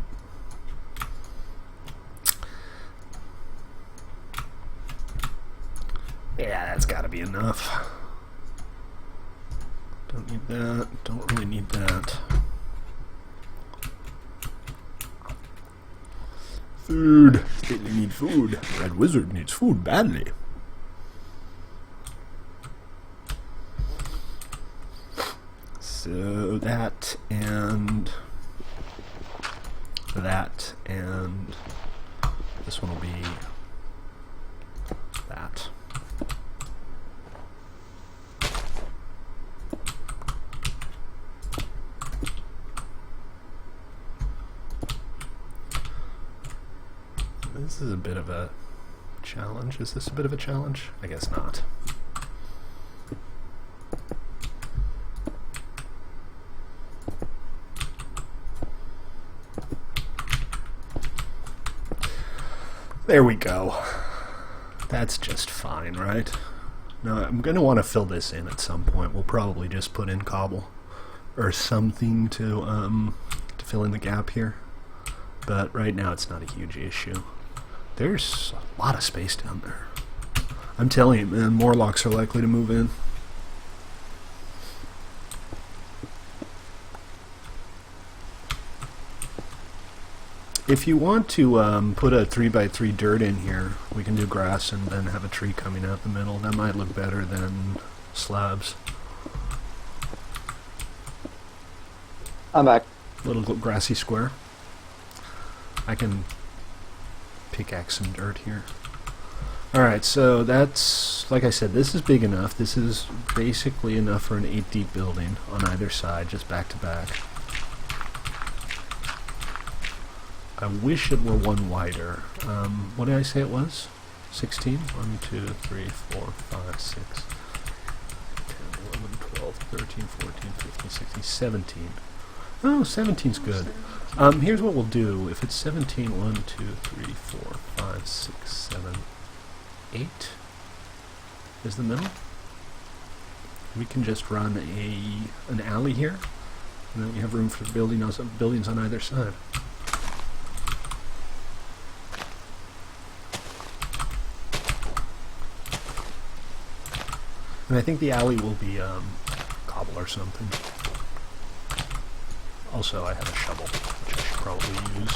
Yeah, that's gotta be enough. Don't need that. Don't really need that. Food. They need food. Red Wizard needs food badly. So that and this one will be that. This is a bit of a challenge. Is this a bit of a challenge? I guess not. There we go. That's just fine, right? Now I'm going to want to fill this in at some point. We'll probably just put in cobble or something to fill in the gap here. But right now it's not a huge issue. There's a lot of space down there. I'm telling you, man, Morlocks are likely to move in. If you want to put a 3x3 dirt in here, we can do grass and then have a tree coming out the middle. That might look better than slabs. I'm back. Little grassy square. I can pickaxe some dirt here. Alright, so that's, like I said, this is big enough. This is basically enough for an 8 deep building on either side, just back to back. I wish it were one wider. What did I say it was? 16? 1, 2, 3, 4, 5, 6, 10, 11, 12, 13, 14, 15, 16, 17. Oh, 17's good. Here's what we'll do. If it's 17, 1, 2, 3, 4, 5, 6, 7, 8 is the middle. We can just run an alley here, and then we have room for buildings on either side. And I think the alley will be cobble or something. Also, I have a shovel, which I should probably use.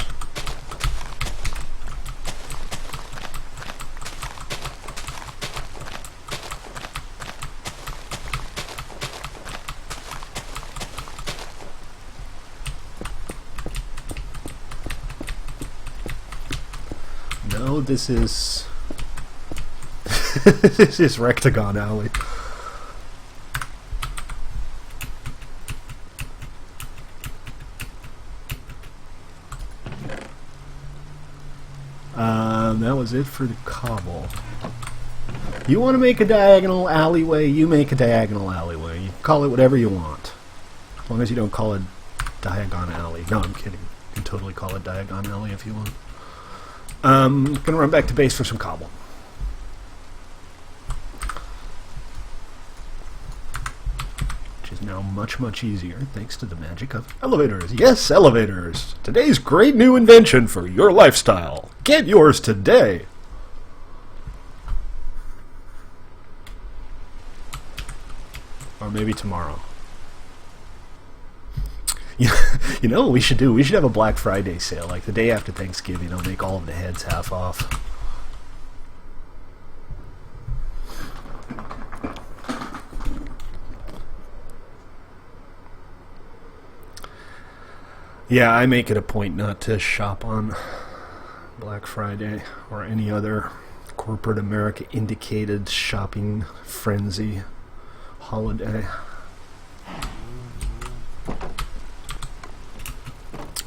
No, this is... this is Rectagon Alley. That was it for the cobble. You want to make a diagonal alleyway, you make a diagonal alleyway. You can call it whatever you want. As long as you don't call it Diagon Alley. No, I'm kidding. You can totally call it Diagon Alley if you want. Gonna run back to base for some cobble. Which is now much, much easier thanks to the magic of elevators. Yes, elevators! Today's great new invention for your lifestyle. Get yours today! Or maybe tomorrow. You know what we should do? We should have a Black Friday sale, like the day after Thanksgiving. I'll make all of the heads half off. Yeah, I make it a point not to shop on Black Friday or any other corporate America indicated shopping frenzy holiday.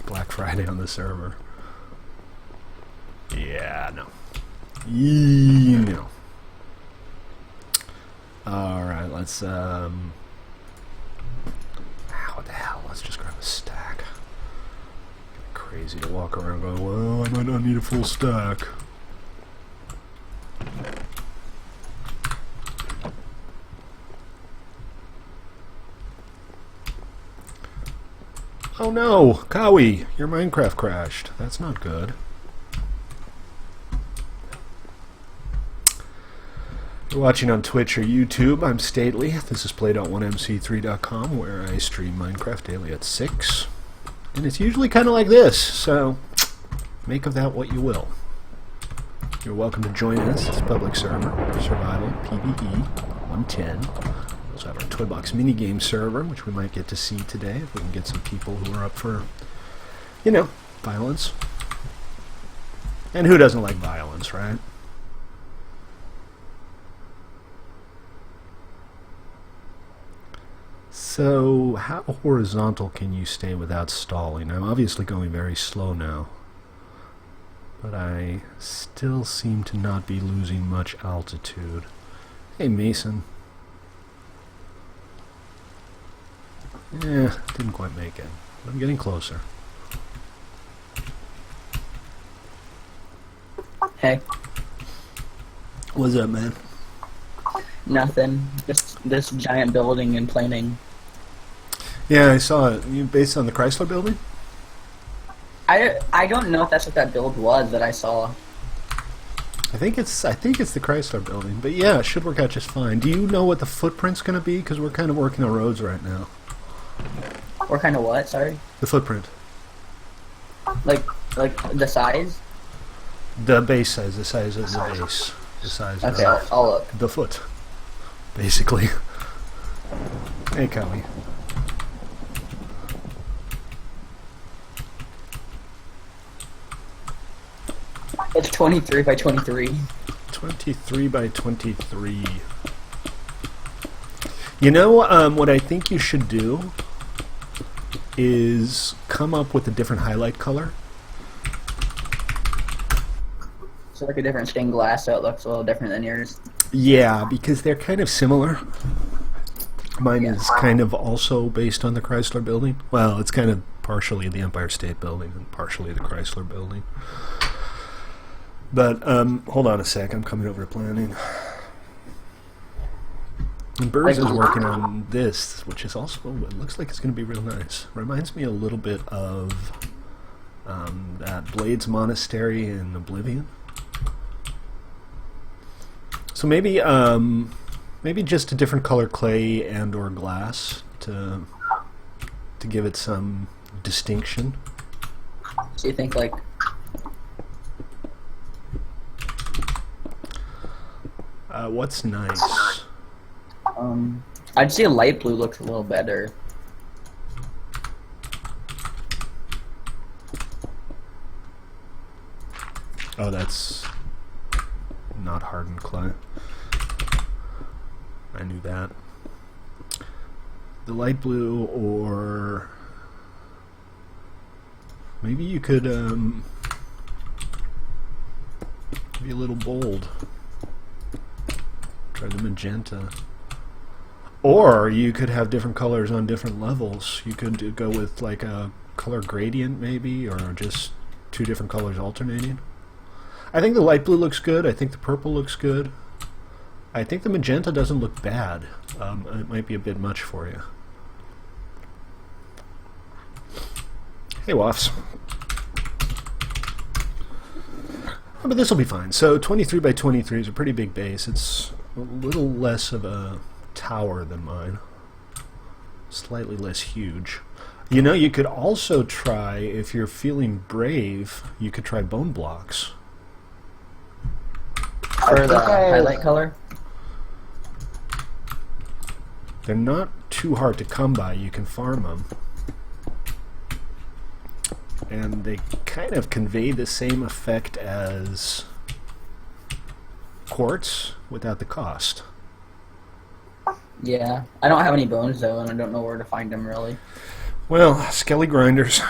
Black Friday on the server. Yeah, no. No. Alright, let's what the hell? Let's just grab a stack. Crazy to walk around going, well, I might not need a full stack. Oh no, Cowie, your Minecraft crashed. That's not good. You're watching on Twitch or YouTube. I'm Stately. This is play.1mc3.com, where I stream Minecraft daily at 6. And it's usually kind of like this, so make of that what you will. You're welcome to join us. It's a public server, Survival PvE 110. We also have our toybox minigame server, which we might get to see today if we can get some people who are up for, you know, violence. And who doesn't like violence, right? So, how horizontal can you stay without stalling? I'm obviously going very slow now, but I still seem to not be losing much altitude. Hey, Mason. Didn't quite make it. I'm getting closer. Hey. What's up, man? Nothing. Just this giant building and planing. Yeah, I saw it. You based on the Chrysler building? I don't know if that's what that build was that I saw. I think it's the Chrysler building, but yeah, it should work out just fine. Do you know what the footprint's going to be? Because we're kind of working on roads right now. Or kind of what? Sorry. The footprint. Like the size. The base size. The size of the base. The size Okay, of I'll look. the foot. Basically. Hey, Cowie. It's 23 by 23. 23 by 23. You know, what I think you should do is come up with a different highlight color. So like a different stained glass, so it looks a little different than yours. Yeah, because they're kind of similar. Mine is kind of also based on the Chrysler building. Well, it's kind of partially the Empire State Building and partially the Chrysler building. But, hold on a sec, I'm coming over to planning. And Burrs is working on this, which is also, it looks like it's going to be real nice. Reminds me a little bit of that Blades Monastery in Oblivion. So maybe just a different color clay and or glass to give it some distinction. So you think like what's nice? I'd say light blue looks a little better. Oh, that's not hardened clay. I knew that. The light blue, or maybe you could be a little bold. Try the magenta. Or you could have different colors on different levels. You could go with like a color gradient maybe, or just two different colors alternating. I think the light blue looks good. I think the purple looks good. I think the magenta doesn't look bad. It might be a bit much for you. Hey, Woffs. Oh, but this will be fine. So 23 by 23 is a pretty big base. It's a little less of a tower than mine. Slightly less huge. You know, you could also try, if you're feeling brave, you could try bone blocks. For the highlight color? They're not too hard to come by. You can farm them. and they kind of convey the same effect as quartz without the cost. Yeah, I don't have any bones though, and I don't know where to find them really. Well, skelly grinders.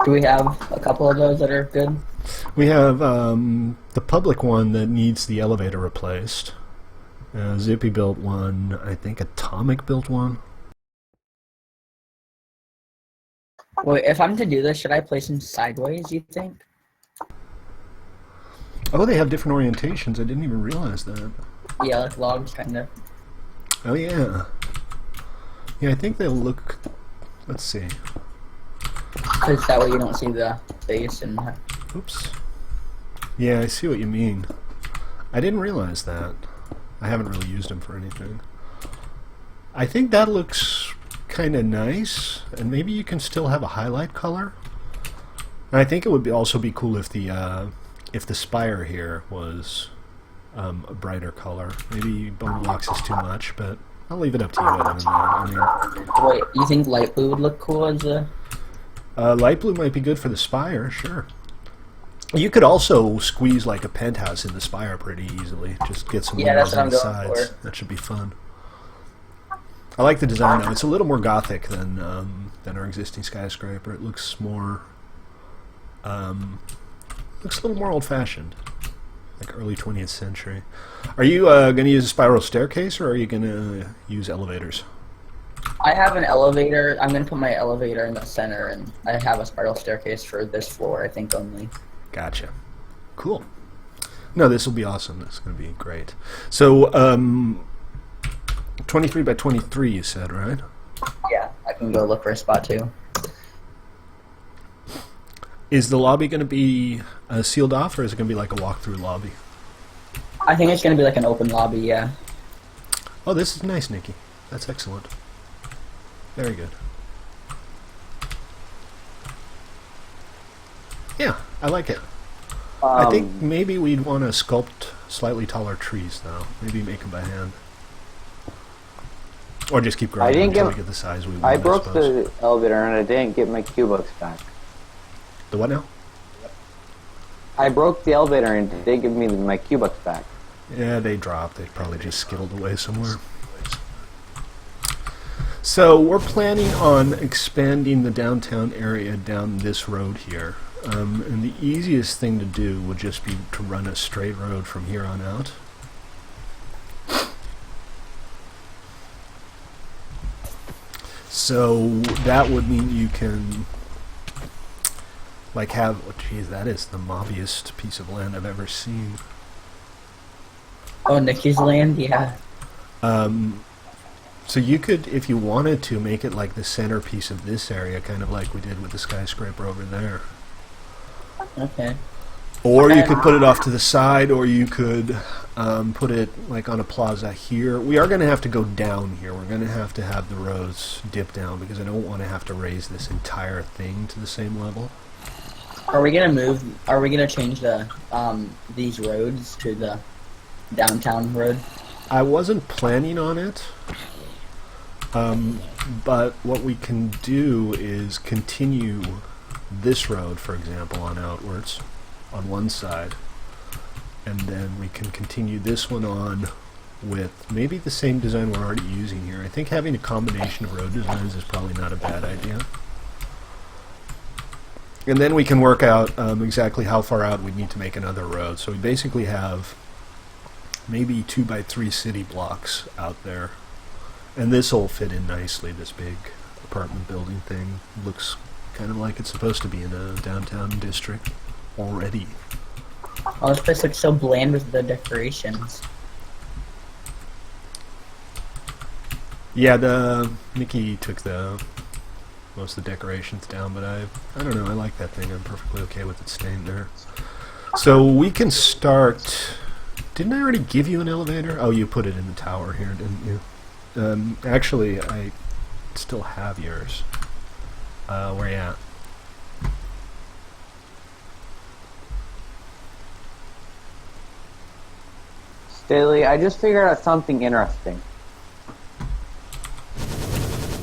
Do we have a couple of those that are good? We have the public one that needs the elevator replaced. Zippy built one. I think Atomic built one. Wait, if I'm to do this, should I place them sideways, you think? Oh, they have different orientations. I didn't even realize that. Yeah, like logs, kind of. Oh, yeah. Yeah, I think they'll look... Let's see. Because that way you don't see the base and... Oops. Yeah, I see what you mean. I didn't realize that. I haven't really used them for anything. I think that looks kind of nice, and maybe you can still have a highlight color. And I think it would also be cool if the spire here was a brighter color. Maybe bone blocks is too much, but I'll leave it up to you other than that. I mean, wait, you think light blue would look cool as a... light blue might be good for the spire, sure. You could also squeeze like a penthouse in the spire pretty easily. Just get some windows on the sides. That should be fun. I like the design though. It's a little more gothic than our existing skyscraper. It looks more looks a little more old-fashioned, like early 20th century. Are you going to use a spiral staircase, or are you going to use elevators? I have an elevator. I'm going to put my elevator in the center, and I have a spiral staircase for this floor, I think, only. Gotcha. Cool. No, this will be awesome. This is going to be great. So, 23 by 23, you said, right? Yeah, I can go look for a spot, too. Is the lobby going to be sealed off, or is it going to be like a walkthrough lobby? I think it's going to be like an open lobby, yeah. Oh, this is nice, Nikki. That's excellent. Very good. Yeah, I like it. I think maybe we'd want to sculpt slightly taller trees, though. Maybe make them by hand. Or just keep growing until we get the size we want. I broke the elevator and I didn't get my Q-Bucks back. The what now? I broke the elevator and they give me my Q-Bucks back. Yeah, they dropped. They probably just skittled away somewhere. So we're planning on expanding the downtown area down this road here. And the easiest thing to do would just be to run a straight road from here on out. So that would mean you can like have, oh geez, that is the mobbiest piece of land I've ever seen. Oh, Nikki's land? Yeah. So you could, if you wanted to, make it like the centerpiece of this area, kind of like we did with the skyscraper over there. Okay. Or you could put it off to the side, or you could put it like on a plaza here. We are going to have to go down here. We're going to have the roads dip down because I don't want to have to raise this entire thing to the same level. Are we gonna move? Are we gonna change the these roads to the downtown road? I wasn't planning on it, but what we can do is continue this road, for example, on outwards on one side, and then we can continue this one on with maybe the same design we're already using here. I think having a combination of road designs is probably not a bad idea. And then we can work out exactly how far out we need to make another road. So we basically have maybe 2x3 city blocks out there. And this will fit in nicely, this big apartment building thing. Looks kind of like it's supposed to be in a downtown district already. Oh, this place looks so bland with the decorations. Yeah, Nikki took most of the decorations down, but I don't know, I like that thing. I'm perfectly okay with it staying there. So we can start... Didn't I already give you an elevator? Oh, you put it in the tower here, didn't you? Actually, I still have yours. Where you at? Staley, I just figured out something interesting.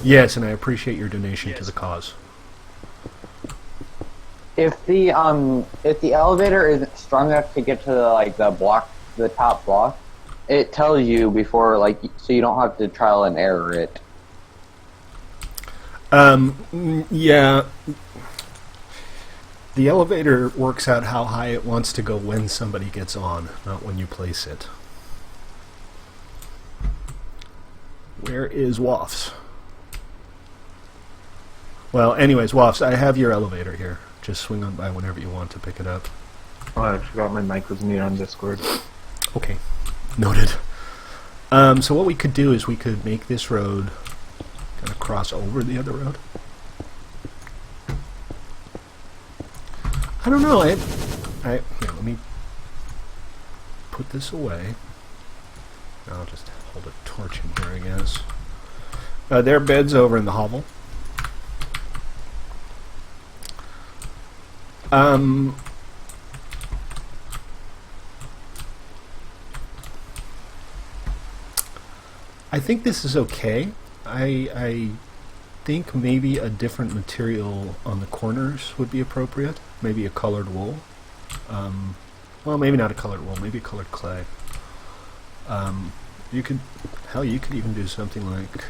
Yes, and I appreciate your donation to the cause. if the elevator isn't strong enough to get to the top block, it tells you before, like, so you don't have to trial and error it. Yeah. The elevator works out how high it wants to go when somebody gets on, not when you place it. Where is Wafts? Well, anyways, Wafts, I have your elevator here. Just swing on by whenever you want to pick it up. Oh, I forgot my mic was muted on Discord. Okay, noted. So what we could do is we could make this road kind of cross over the other road. I don't know. Here, let me put this away. I'll just hold a torch in here, I guess. There are beds over in the hovel. I think this is okay. I think maybe a different material on the corners would be appropriate. Maybe a colored wool. Well, maybe not a colored wool. Maybe a colored clay. You could even do something like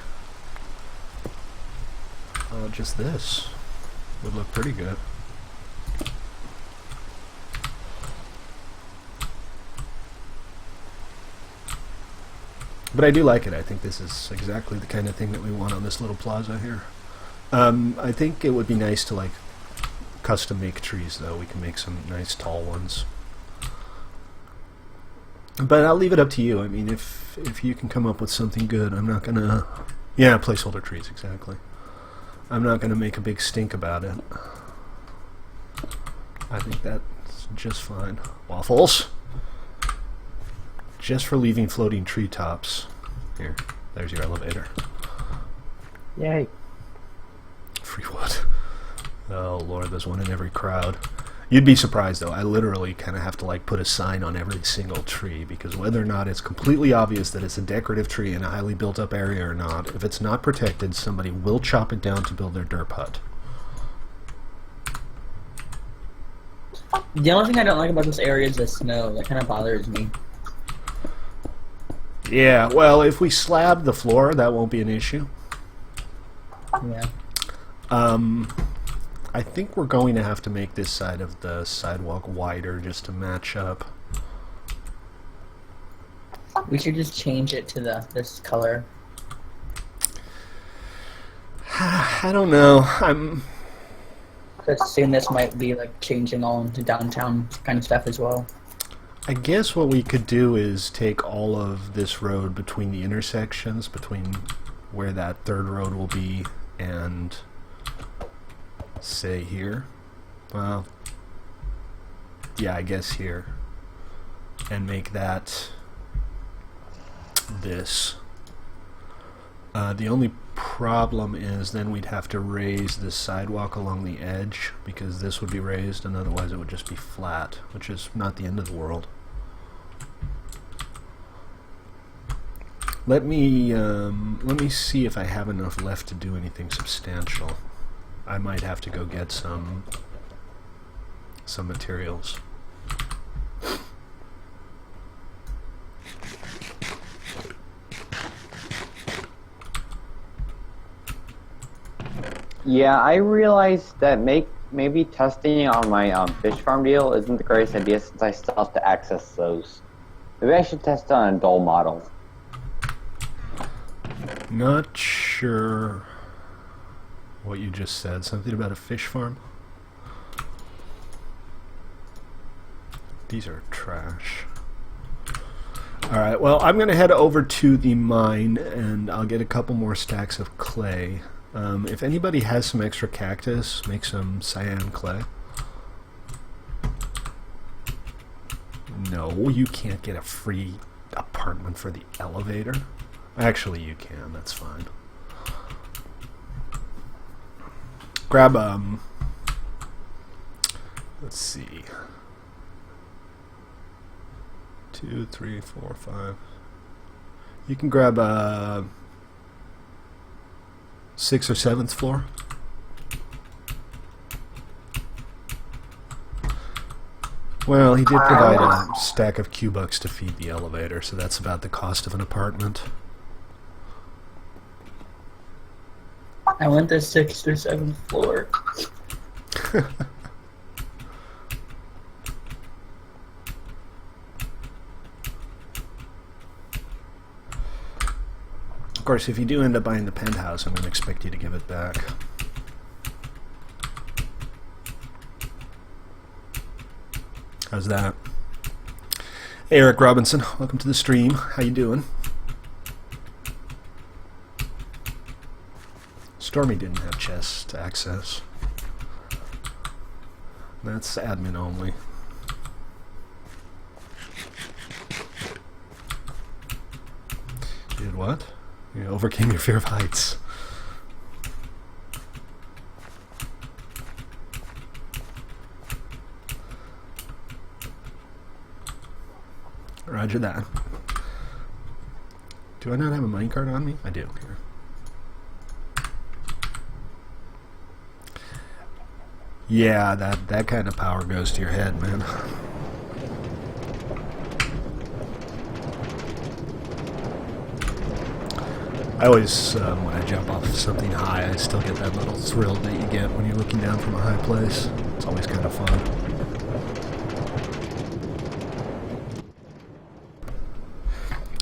just this. Would look pretty good. But I do like it. I think this is exactly the kind of thing that we want on this little plaza here. I think it would be nice to, like, custom make trees, though. We can make some nice tall ones. But I'll leave it up to you. I mean, if you can come up with something good, I'm not gonna... Yeah, placeholder trees, exactly. I'm not gonna make a big stink about it. I think that's just fine. Waffles? Just for leaving floating treetops. Here, there's your elevator. Yay. Free wood. Oh lord, there's one in every crowd. You'd be surprised though, I literally kind of have to like put a sign on every single tree, because whether or not it's completely obvious that it's a decorative tree in a highly built up area or not, if it's not protected, somebody will chop it down to build their derp hut. The only thing I don't like about this area is the snow. That kind of bothers me. Yeah, well, if we slab the floor, that won't be an issue. Yeah. I think we're going to have to make this side of the sidewalk wider just to match up. We should just change it to this color. I don't know. Because soon this might be like changing all into downtown kind of stuff as well. I guess what we could do is take all of this road between the intersections, between where that third road will be and, say, here. Well, yeah, I guess here. And make that this. The only problem is then we'd have to raise this sidewalk along the edge, because this would be raised and otherwise it would just be flat, which is not the end of the world. Let me see if I have enough left to do anything substantial. I might have to go get some materials. Yeah, I realized that maybe testing on my fish farm deal isn't the greatest idea, since I still have to access those. Maybe I should test on a dull model. Not sure what you just said. Something about a fish farm? These are trash. Alright, well, I'm going to head over to the mine and I'll get a couple more stacks of clay. If anybody has some extra cactus, make some cyan clay. No, you can't get a free apartment for the elevator. Actually, you can. That's fine. Grab, let's see. 2, 3, 4, 5. You can grab, 6th or 7th floor. Well, he did provide a stack of Q-bucks to feed the elevator, so that's about the cost of an apartment. I went to 6th or 7th floor. Of course, if you do end up buying the penthouse, I'm going to expect you to give it back. How's that? Hey, Eric Robinson, welcome to the stream. How you doing? Stormy didn't have chest access. That's admin only. You did what? You overcame your fear of heights. Roger that. Do I not have a minecart on me? I do. Here. Yeah, that kind of power goes to your head, man. I always, when I jump off something high, I still get that little thrill that you get when you're looking down from a high place. It's always kind of fun.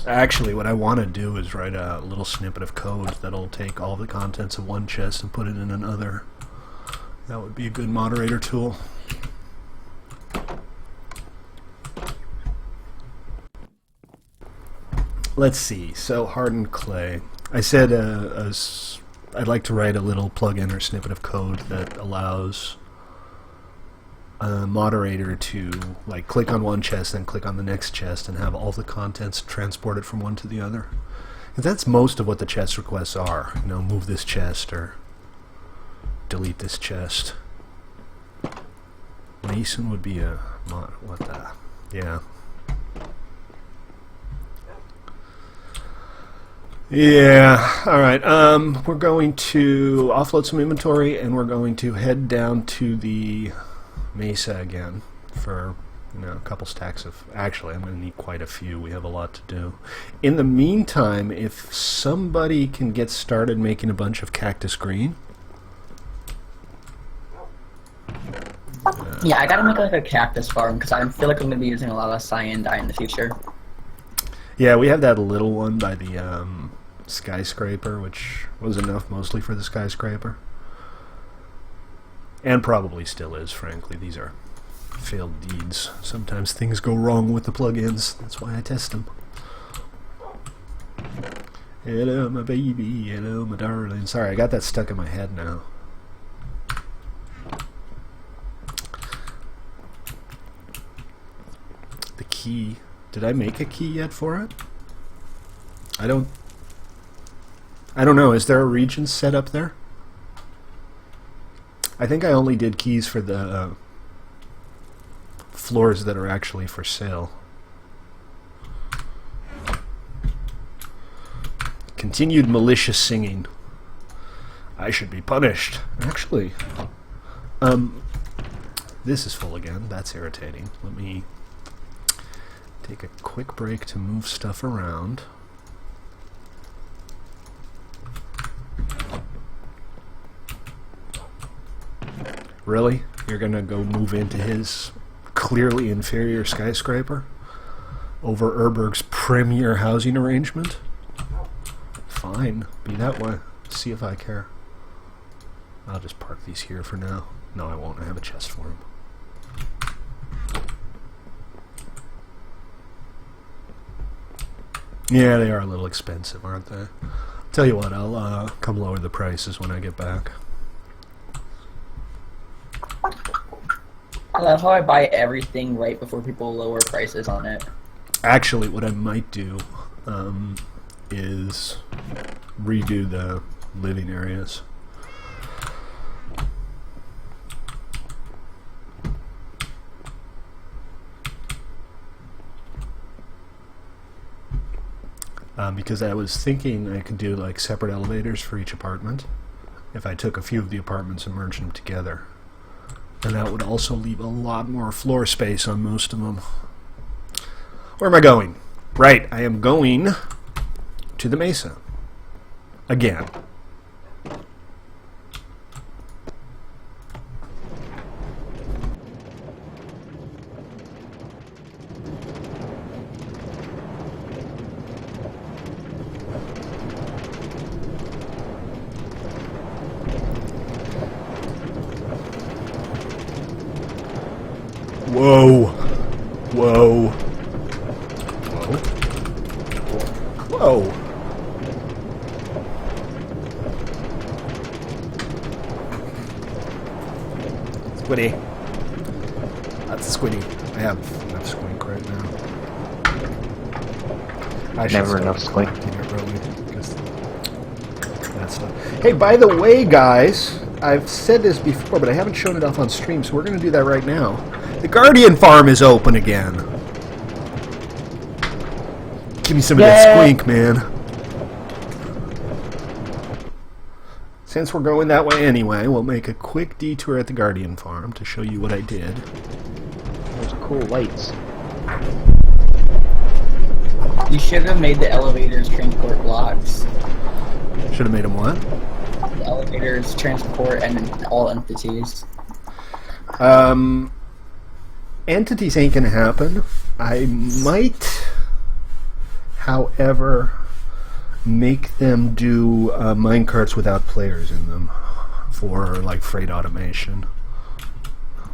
Actually, what I want to do is write a little snippet of code that'll take all the contents of one chest and put it in another. That would be a good moderator tool. Let's see. So, hardened clay. I said I'd like to write a little plugin or snippet of code that allows a moderator to like click on one chest, then click on the next chest, and have all the contents transported from one to the other. And that's most of what the chest requests are. You know, move this chest or delete this chest. Mason would be a mod. What the? Yeah. Yeah. All right. We're going to offload some inventory, and we're going to head down to the Mesa again for a couple stacks of. Actually, I'm going to need quite a few. We have a lot to do. In the meantime, if somebody can get started making a bunch of cactus green. Yeah, I gotta make like a cactus farm because I feel like I'm gonna be using a lot of cyan dye in the future. Yeah, we have that little one by the skyscraper, which was enough mostly for the skyscraper. And probably still is, frankly. These are failed deeds. Sometimes things go wrong with the plugins. That's why I test them. Hello, my baby. Hello, my darling. Sorry, I got that stuck in my head now. The key. Did I make a key yet for it? I don't know. Is there a region set up there? I think I only did keys for the floors that are actually for sale. Continued malicious singing. I should be punished. Actually, this is full again. That's irritating. Let me take a quick break to move stuff around. Really? You're gonna go move into his clearly inferior skyscraper over Erberg's premier housing arrangement? Fine, be that way. See if I care. I'll just park these here for now. No, I won't. I have a chest for him. Yeah, they are a little expensive, aren't they? Tell you what, I'll come lower the prices when I get back. I love how I buy everything right before people lower prices on it. Actually, what I might do is redo the living areas. Because I was thinking I could do like separate elevators for each apartment if I took a few of the apartments and merged them together. And that would also leave a lot more floor space on most of them. Where am I going? Right, I am going to the mesa. Again. Whoa. Whoa. Whoa. Whoa. Squiddy. That's a squiddy. I have enough squink right now. I should Never start enough squink. collecting it early, 'cause that stuff. Hey, by the way, guys, I've said this before, but I haven't shown it off on stream, so we're going to do that right now. The Guardian Farm is open again. Give me some of that squink, man. Since we're going that way anyway, we'll make a quick detour at the Guardian Farm to show you what I did. Those cool lights. You should have made the elevators transport blocks. Should have made them what? The elevators transport and all entities. Entities ain't gonna happen. I might, however, make them do minecarts without players in them for like freight automation.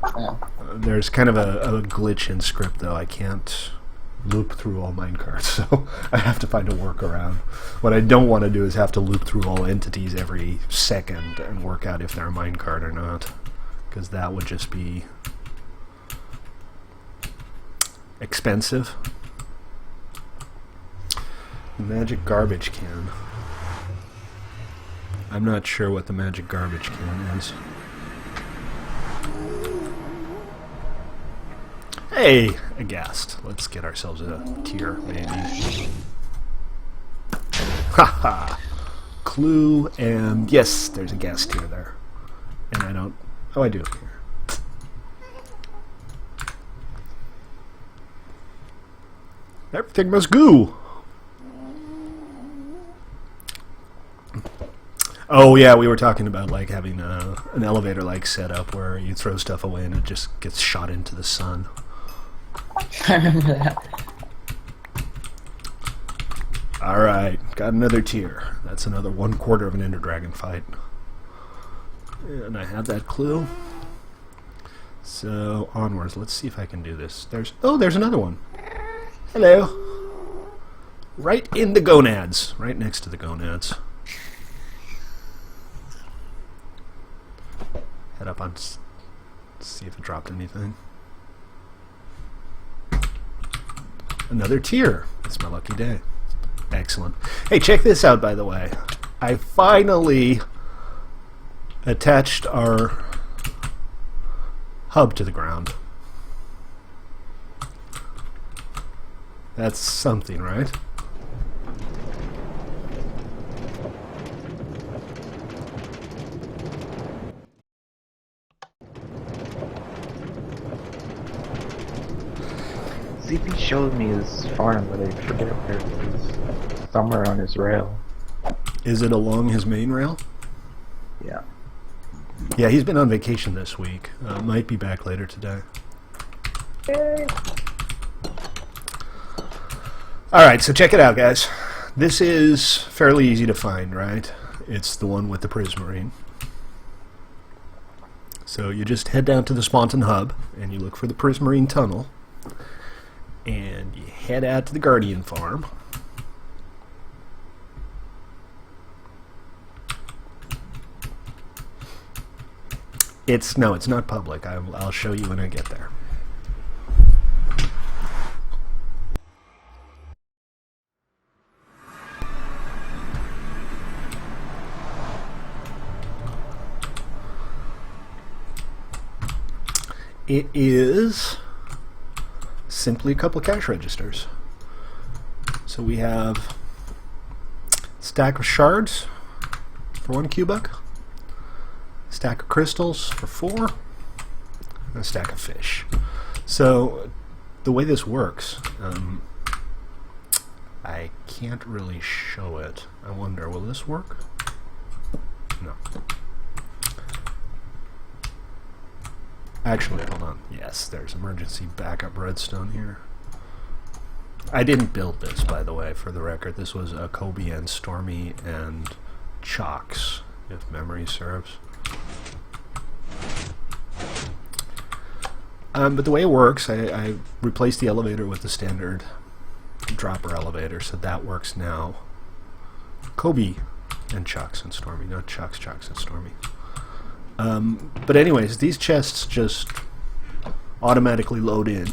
Oh. There's kind of a glitch in script though. I can't loop through all minecarts, so I have to find a workaround. What I don't want to do is have to loop through all entities every second and work out if they're a minecart or not, because that would just be expensive. Magic garbage can. I'm not sure what the magic garbage can is. Hey, a ghast. Let's get ourselves a tier, maybe. Haha. Clue, and yes, there's a ghast tier there. And I don't. Oh, I do. Everything must go. Oh yeah, we were talking about like having an elevator like setup where you throw stuff away and it just gets shot into the sun. I remember that. Alright, got another tier. That's another 1/4 of an Ender Dragon fight. And I have that clue. So onwards, let's see if I can do this. There's another one. Hello. Right in the gonads. Right next to the gonads. Head up on see if it dropped anything. Another tier. It's my lucky day. Excellent. Hey, check this out, by the way. I finally attached our hub to the ground. That's something, right? ZP showed me his farm, but I forget where it is. Somewhere on his rail. Is it along his main rail? Yeah. Yeah, he's been on vacation this week. Might be back later today. Alright, so check it out, guys. This is fairly easy to find, right? It's the one with the prismarine. So you just head down to the Spontan Hub, and you look for the prismarine tunnel. And you head out to the Guardian Farm. No, it's not public. I'll show you when I get there. It is simply a couple cash registers. So we have a stack of shards for 1 cubic, stack of crystals for 4, a stack of fish. So the way this works, I can't really show it. I wonder, will this work? No. Actually, hold on. Yes, there's emergency backup redstone here. I didn't build this, by the way, for the record. This was Kobe and Stormy and Chalks, if memory serves. But the way it works, I replaced the elevator with the standard dropper elevator, so that works now. Kobe and Chalks and Stormy, not Chalks, Chalks and Stormy. But anyways, these chests just automatically load in,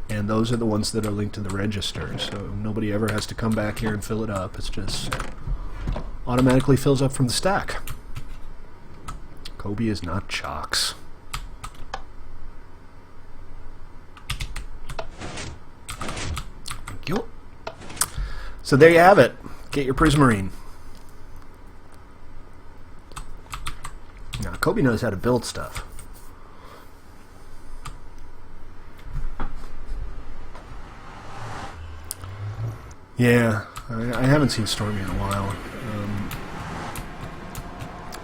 and those are the ones that are linked to the register, so nobody ever has to come back here and fill it up. It's just automatically fills up from the stack. Kobe is not Chalks. Thank you. So there you have it. Get your Prismarine. Now, Kobe knows how to build stuff. Yeah, I haven't seen Stormy in a while.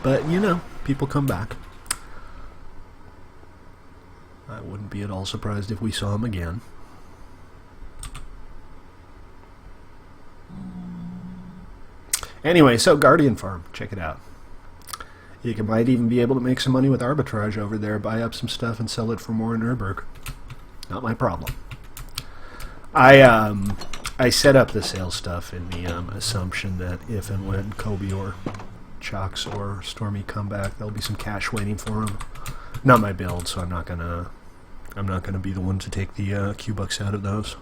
But, you know, people come back. I wouldn't be at all surprised if we saw him again. Anyway, so Guardian Farm, check it out. You might even be able to make some money with arbitrage over there, buy up some stuff and sell it for more in Urberg. Not my problem. I set up the sales stuff in the assumption that if and when Kobe or Chalks or Stormy come back, there'll be some cash waiting for them. Not my build, so I'm not gonna be the one to take the Q-Bucks out of those.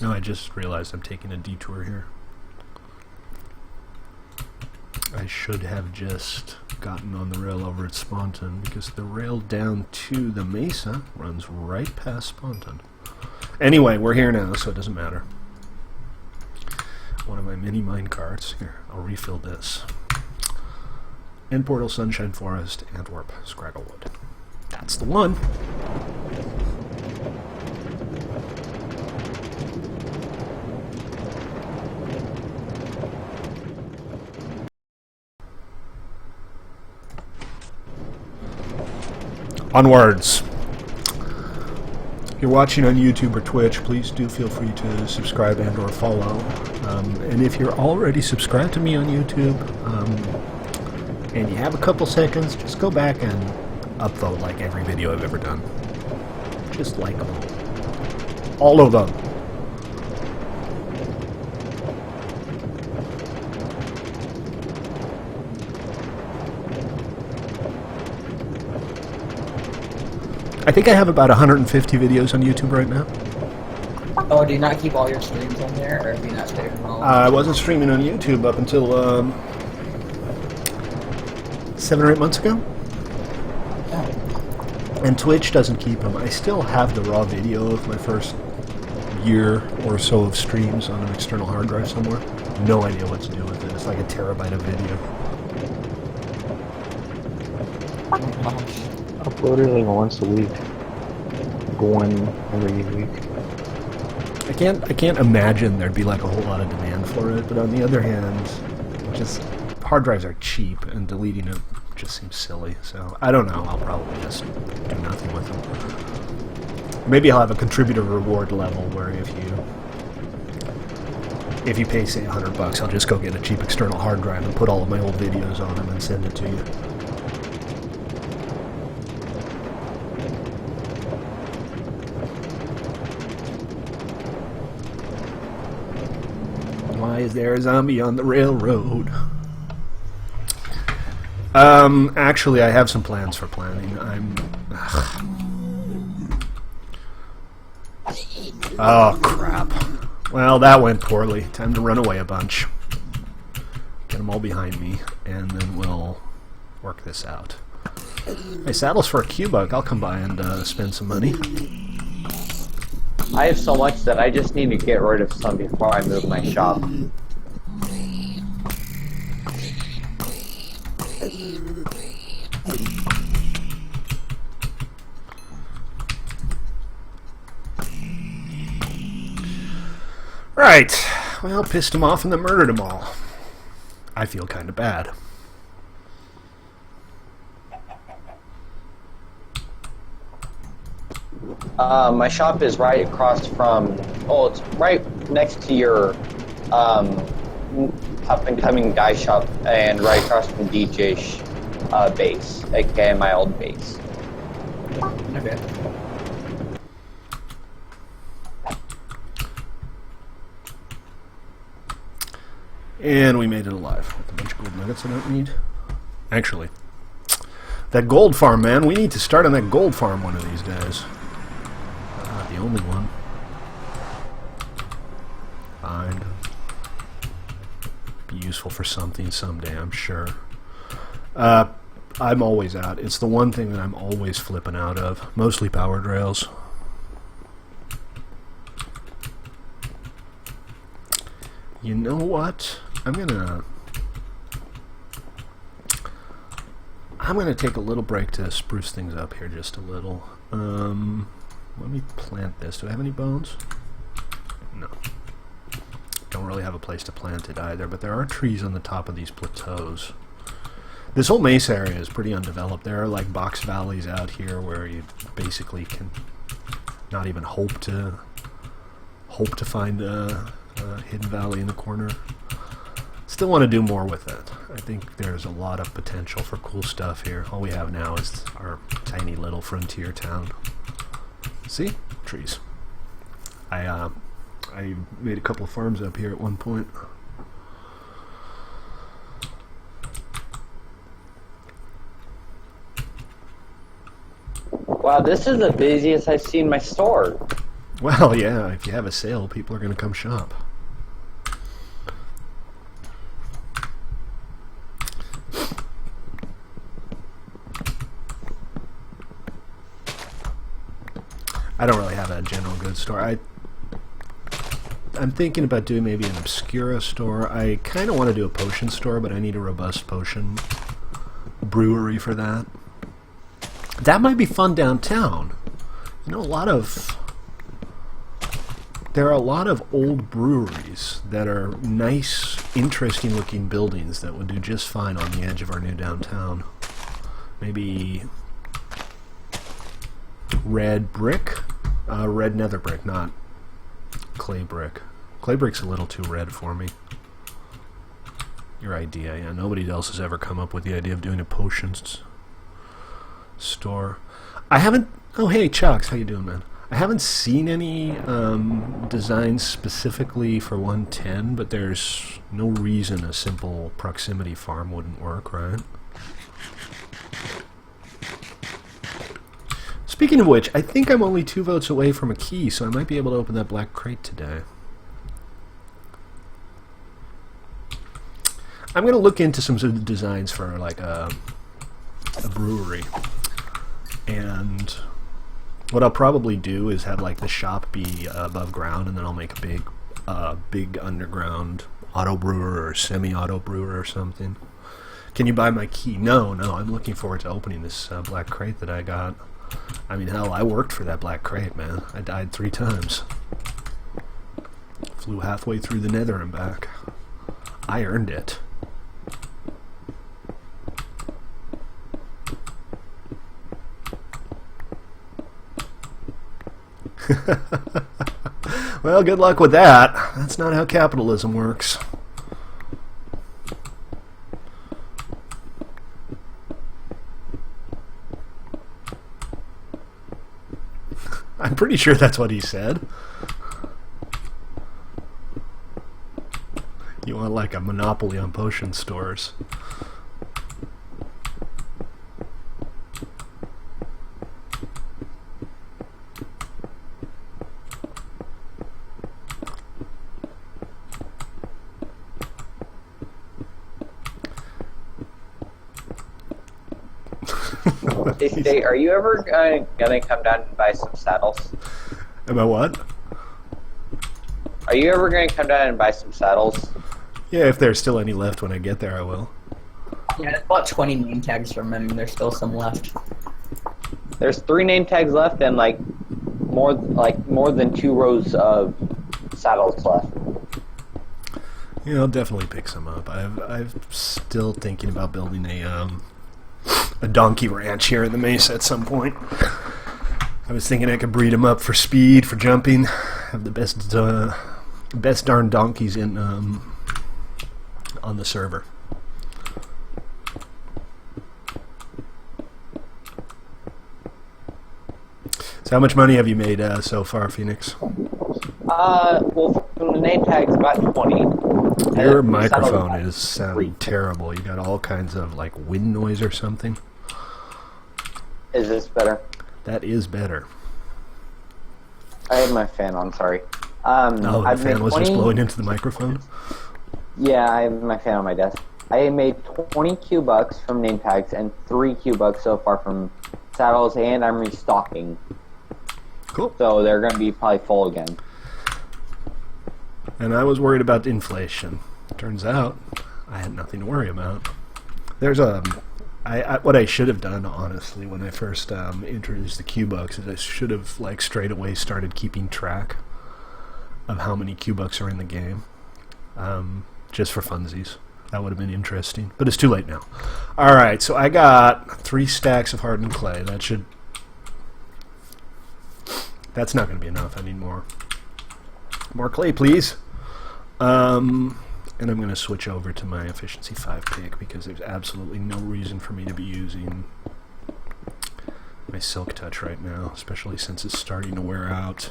Oh, I just realized I'm taking a detour here. I should have just gotten on the rail over at Sponton, because the rail down to the Mesa runs right past Sponton. Anyway, we're here now, so it doesn't matter. One of my mini mine carts. Here, I'll refill this. End Portal, Sunshine Forest, Antwerp, Scragglewood. That's the one. Onwards. If you're watching on YouTube or Twitch, please do feel free to subscribe and or follow. And if you're already subscribed to me on YouTube, and you have a couple seconds, just go back and upvote like every video I've ever done. Just like them. All of them. I think I have about 150 videos on YouTube right now. Oh, do you not keep all your streams on there, or have you not saved them all? I wasn't streaming on YouTube up until 7 or 8 months ago. Oh. And Twitch doesn't keep them. I still have the raw video of my first year or so of streams on an external hard drive somewhere. No idea what to do with it. It's like a terabyte of video. Oh, gosh. Upload it like once a week. One every week. I can't imagine there'd be like a whole lot of demand for it, but on the other hand, just hard drives are cheap and deleting it just seems silly. So I don't know, I'll probably just do nothing with them. Maybe I'll have a contributor reward level where if you pay say $100, I'll just go get a cheap external hard drive and put all of my old videos on them and send it to you. Why is there a zombie on the railroad? Actually, I have some plans for planning. Oh, crap. Well, that went poorly. Time to run away a bunch. Get them all behind me, and then we'll work this out. Hey, saddles for a Q-Bug. I'll come by and spend some money. I have so much that I just need to get rid of some before I move my shop. Right. Well, pissed him off and then murdered them all. I feel kind of bad. My shop is right across from. Oh, it's right next to your up and coming guy shop, and right across from DJ's base, aka my old base. Okay. And we made it alive with a bunch of gold nuggets I don't need. Actually, that gold farm, man. We need to start on that gold farm one of these days. Not the only one. Fine. Be useful for something someday, I'm sure. I'm always out. It's the one thing that I'm always flipping out of. Mostly powered rails. You know what? I'm gonna take a little break to spruce things up here just a little. Let me plant this. Do I have any bones? No. Don't really have a place to plant it either, but there are trees on the top of these plateaus. This whole mesa area is pretty undeveloped. There are like box valleys out here where you basically can not even hope to find a hidden valley in the corner. Still want to do more with it. I think there's a lot of potential for cool stuff here. All we have now is our tiny little frontier town. See? Trees. I made a couple of farms up here at one point. Wow, this is the busiest I've seen my store. Well, yeah, if you have a sale, people are going to come shop. I don't really have a general goods store. I'm thinking about doing maybe an Obscura store. I kind of want to do a potion store, but I need a robust potion brewery for that. That might be fun downtown. You know, there are a lot of old breweries that are nice, interesting looking buildings that would do just fine on the edge of our new downtown. Maybe red brick? Red nether brick, not clay brick. Clay brick's a little too red for me. Your idea, yeah. Nobody else has ever come up with the idea of doing a potions store. I haven't... Oh, hey, Chucks, how you doing, man? I haven't seen any designs specifically for 110, but there's no reason a simple proximity farm wouldn't work, right? Speaking of which, I think I'm only 2 votes away from a key, so I might be able to open that black crate today. I'm going to look into some sort of designs for like a brewery. And what I'll probably do is have like the shop be above ground, and then I'll make a big underground auto brewer or semi-auto brewer or something. Can you buy my key? No, I'm looking forward to opening this black crate that I got. I mean, hell, I worked for that black crate, man. I died 3 times. Flew halfway through the nether and back. I earned it. Well, good luck with that. That's not how capitalism works. I'm pretty sure that's what he said. You want like a monopoly on potion stores. Hey, are you ever gonna come down and buy some saddles? About what? Are you ever gonna come down and buy some saddles? Yeah, if there's still any left when I get there, I will. Yeah, I bought 20 name tags from him, and there's still some left. There's 3 name tags left and more than 2 rows of saddles left. Yeah, I'll definitely pick some up. I'm still thinking about building a donkey ranch here in the mesa at some point. I was thinking I could breed them up for speed, for jumping, have the best darn donkeys in on the server. So how much money have you made so far, Phoenix? Well, from the name tags, about 20. Your microphone is sounding terrible. You got all kinds of like wind noise or something. Is this better? That is better. I have my fan on, sorry. The fan was just blowing into the microphone? Yeah, I have my fan on my desk. I made 20 Q-Bucks from name tags and 3 Q-Bucks so far from saddles, and I'm restocking. Cool. So they're going to be probably full again. And I was worried about inflation. Turns out, I had nothing to worry about. There's what I should have done, honestly, when I first introduced the Q-Bucks, is I should have, like, straight away started keeping track of how many Q-Bucks are in the game, just for funsies. That would have been interesting, but it's too late now. All right, so I got 3 stacks of hardened clay. That's not going to be enough. I need more. More clay, please. And I'm going to switch over to my efficiency 5 pick because there's absolutely no reason for me to be using my silk touch right now, especially since it's starting to wear out.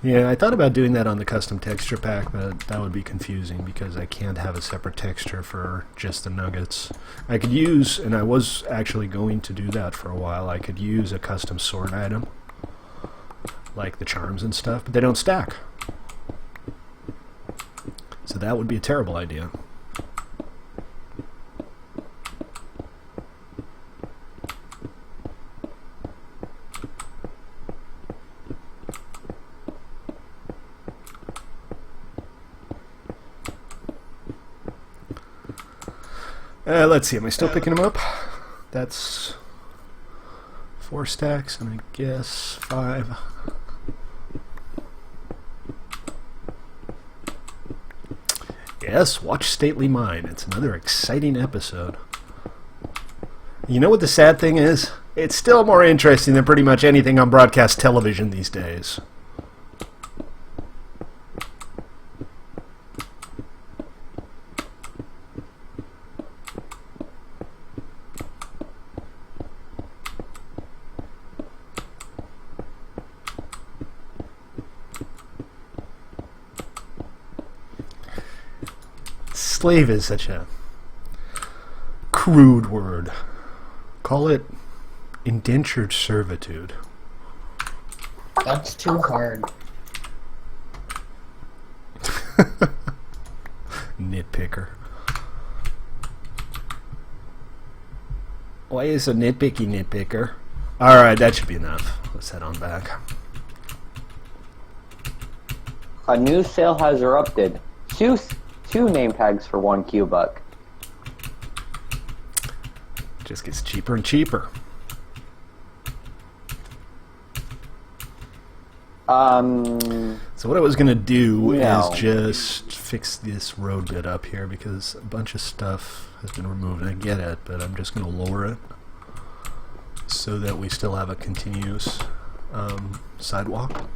Yeah, I thought about doing that on the custom texture pack, but that would be confusing because I can't have a separate texture for just the nuggets. I could use, and I was actually going to do that for a while, I could use a custom sword item, like the charms and stuff, but they don't stack. So that would be a terrible idea. Let's see, am I still picking them up? That's 4 stacks, and I guess 5. Yes, watch Stately Mine. It's another exciting episode. You know what the sad thing is? It's still more interesting than pretty much anything on broadcast television these days. Slave is such a crude word. Call it indentured servitude. That's too hard. Nitpicker. Why is a nitpicky nitpicker? Alright, that should be enough. Let's head on back. A new sale has erupted. Two name tags for 1 Q-Buck. Just gets cheaper and cheaper. So what I was going to do is just fix this road bit up here because a bunch of stuff has been removed. I get it, but I'm just going to lower it so that we still have a continuous sidewalk.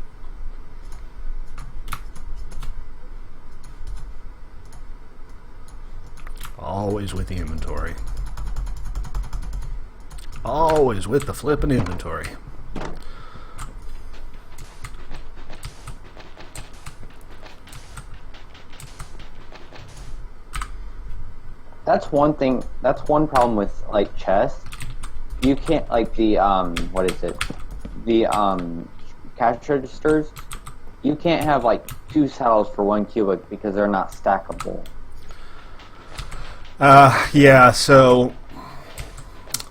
Always with the inventory. Always with the flippin' inventory. That's one thing. That's one problem with like chests. You can't like the what is it? The cash registers. You can't have like 2 saddles for 1 cubic because they're not stackable. Yeah, so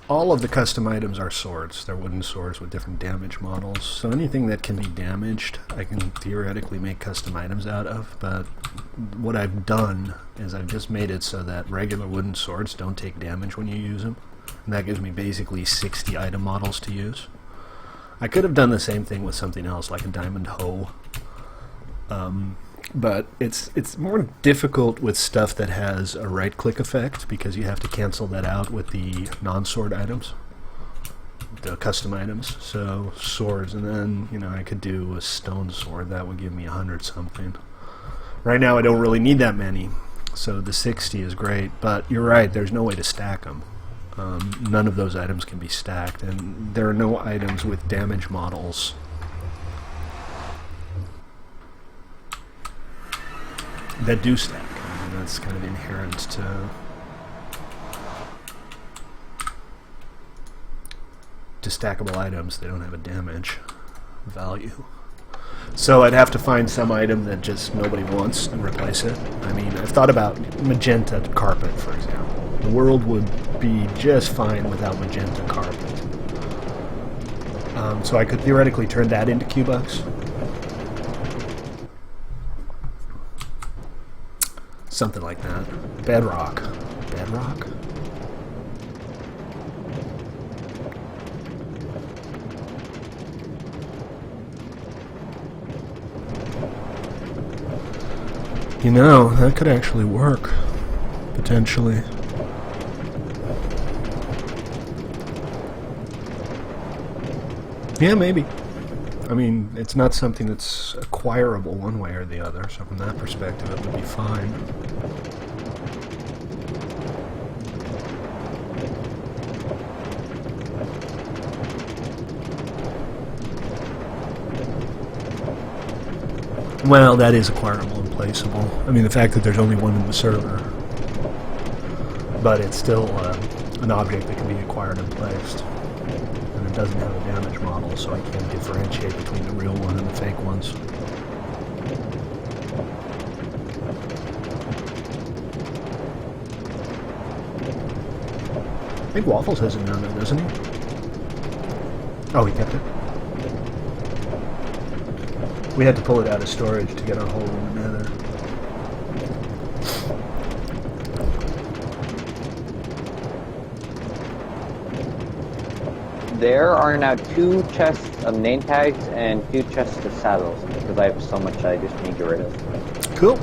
all of the custom items are swords. They're wooden swords with different damage models. So anything that can be damaged, I can theoretically make custom items out of. But what I've done is I've just made it so that regular wooden swords don't take damage when you use them. And that gives me basically 60 item models to use. I could have done the same thing with something else, like a diamond hoe. But it's more difficult with stuff that has a right-click effect because you have to cancel that out with the non-sword items, the custom items. So swords, and then I could do a stone sword. That would give me 100 something. Right now I don't really need that many, so the 60 is great. But you're right, there's no way to stack them. None of those items can be stacked, and there are no items with damage models. That do stack. I mean, that's kind of inherent to stackable items. They don't have a damage value. So I'd have to find some item that just nobody wants and replace it. I mean, I've thought about magenta carpet, for example. The world would be just fine without magenta carpet. So I could theoretically turn that into Q-Bucks. Something like that. Bedrock. Bedrock? That could actually work. Potentially. Yeah, maybe. I mean, it's not something that's acquirable one way or the other, so from that perspective it would be fine. Well, that is acquirable and placeable. I mean, the fact that there's only one in the server. But it's still an object that can be acquired and placed. And it doesn't have a damage model, so I can't differentiate between the real one and the fake ones. I think Waffles has it down there, doesn't he? Oh, he kept it. We had to pull it out of storage to get our whole room together. There are now 2 chests of name tags and 2 chests of saddles because I have so much I just need to get rid of. Cool.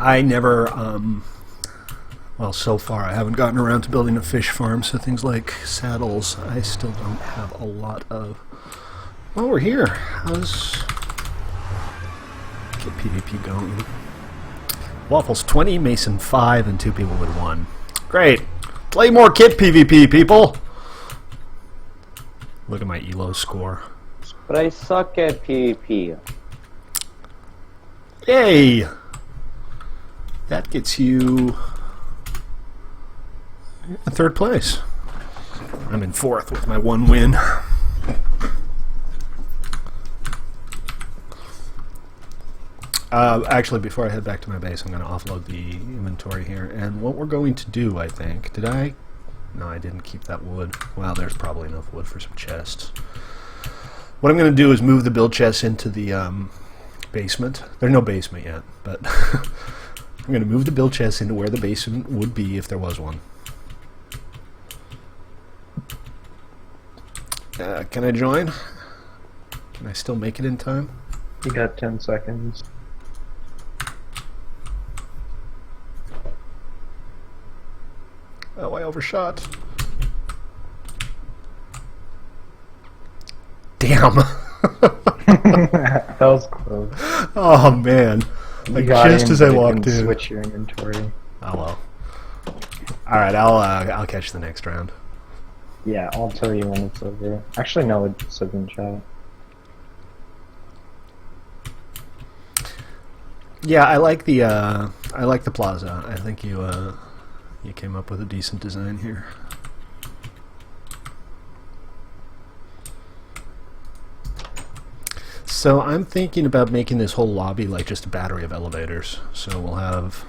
I never, well, so far I haven't gotten around to building a fish farm, so things like saddles I still don't have a lot of. Well, we're here. How's the PvP going? Waffles 20, Mason 5, and 2 people with 1. Great! Play more kit PvP, people! Look at my ELO score. But I suck at PvP. Yay! That gets you in 3rd place. I'm in 4th with my 1 win. Actually, before I head back to my base, I'm going to offload the inventory here. And what we're going to do, I think... Did I? No, I didn't keep that wood. Well, there's probably enough wood for some chests. What I'm going to do is move the build chests into the basement. There's no basement yet, but... I'm going to move the build chest into where the basement would be if there was one. Can I join? Can I still make it in time? You got 10 seconds. Oh, I overshot. Damn. That was close. Oh, man. Like just as I walked in. Switch your inventory. Oh well. All right, I'll catch the next round. Yeah, I'll tell you when it's over. Actually, no, it says in chat. Yeah, I like the plaza. I think you came up with a decent design here. So I'm thinking about making this whole lobby like just a battery of elevators. So we'll have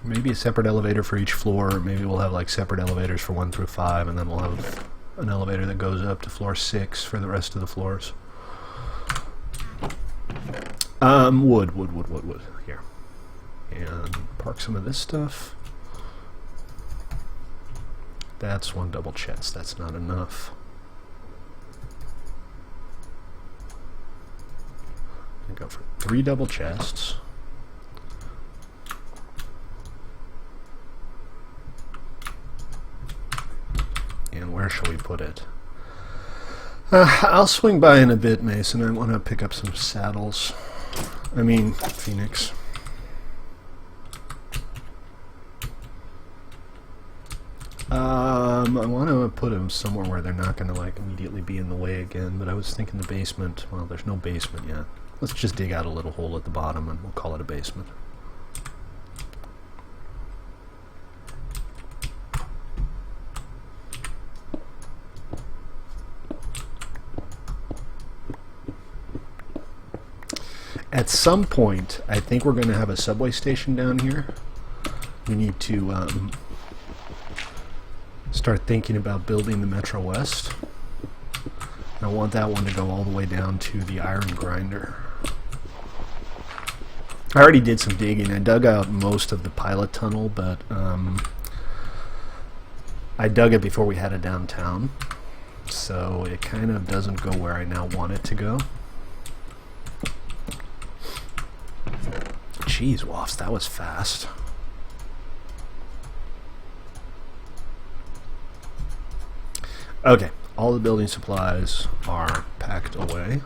maybe a separate elevator for each floor. Maybe we'll have like separate elevators for 1 through 5, and then we'll have an elevator that goes up to floor 6 for the rest of the floors. Wood. Here. And park some of this stuff. That's 1 double chest. That's not enough. I'm gonna go for 3 double chests. And where shall we put it? I'll swing by in a bit, Mason. I want to pick up some saddles. I mean, Phoenix. I want to put them somewhere where they're not going to like immediately be in the way again, but I was thinking the basement. Well, there's no basement yet. Let's just dig out a little hole at the bottom and we'll call it a basement. At some point, I think we're going to have a subway station down here. We need to start thinking about building the Metro West. I want that one to go all the way down to the iron grinder. I already did some digging. I dug out most of the pilot tunnel, but I dug it before we had a downtown, so it kind of doesn't go where I now want it to go. Jeez, Woffs, that was fast. Okay, all the building supplies are packed away.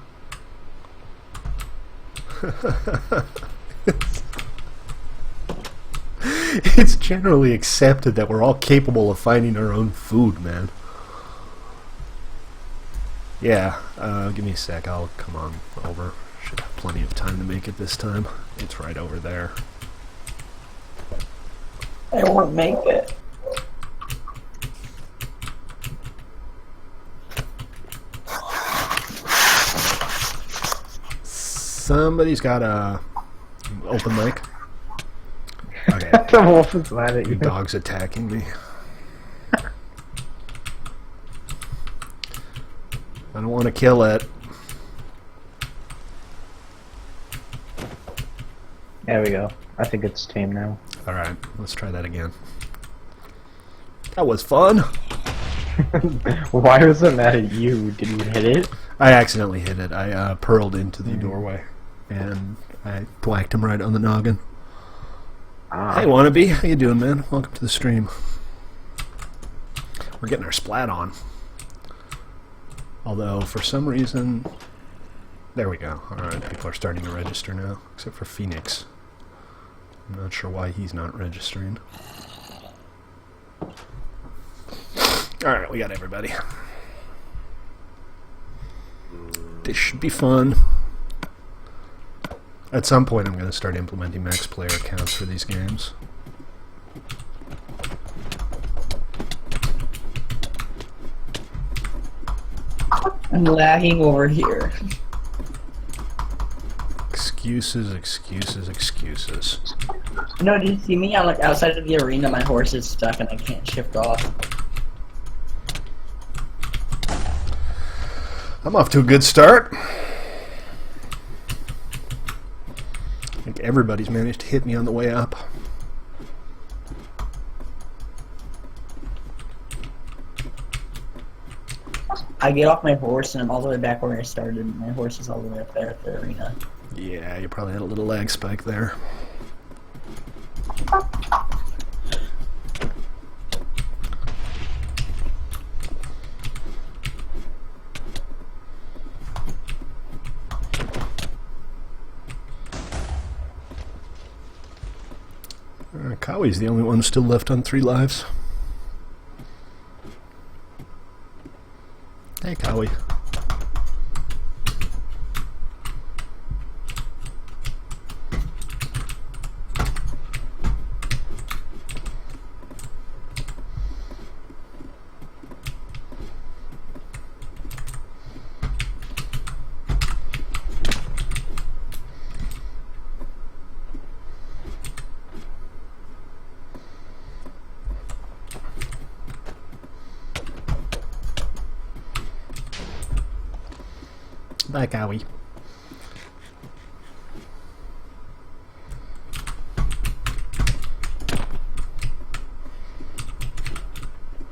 It's generally accepted that we're all capable of finding our own food, man. Yeah, give me a sec, I'll come on over. Should have plenty of time to make it this time. It's right over there. I won't make it. Somebody's got a open mic. Okay. The wolf is mad at Your you. dog's attacking me. I don't want to kill it. There we go. I think it's tame now. Alright, let's try that again. That was fun! Why was it mad at you? Did you hit it? I accidentally hit it. I purled into the doorway. And I thwacked him right on the noggin. Hey, wannabe. How you doing, man? Welcome to the stream. We're getting our splat on. Although, for some reason... There we go. Alright, people are starting to register now. Except for Phoenix. I'm not sure why he's not registering. Alright, we got everybody. This should be fun. At some point I'm going to start implementing max player accounts for these games. I'm lagging over here. Excuses, excuses, excuses. No, did you see me? I'm like outside of the arena, my horse is stuck and I can't shift off. I'm off to a good start. I think everybody's managed to hit me on the way up. I get off my horse and I'm all the way back where I started. My horse is all the way up there at the arena. Yeah, you probably had a little lag spike there. Kawhi's the only one still left on 3 lives. Hey, Kawhi. Bye, Cowie.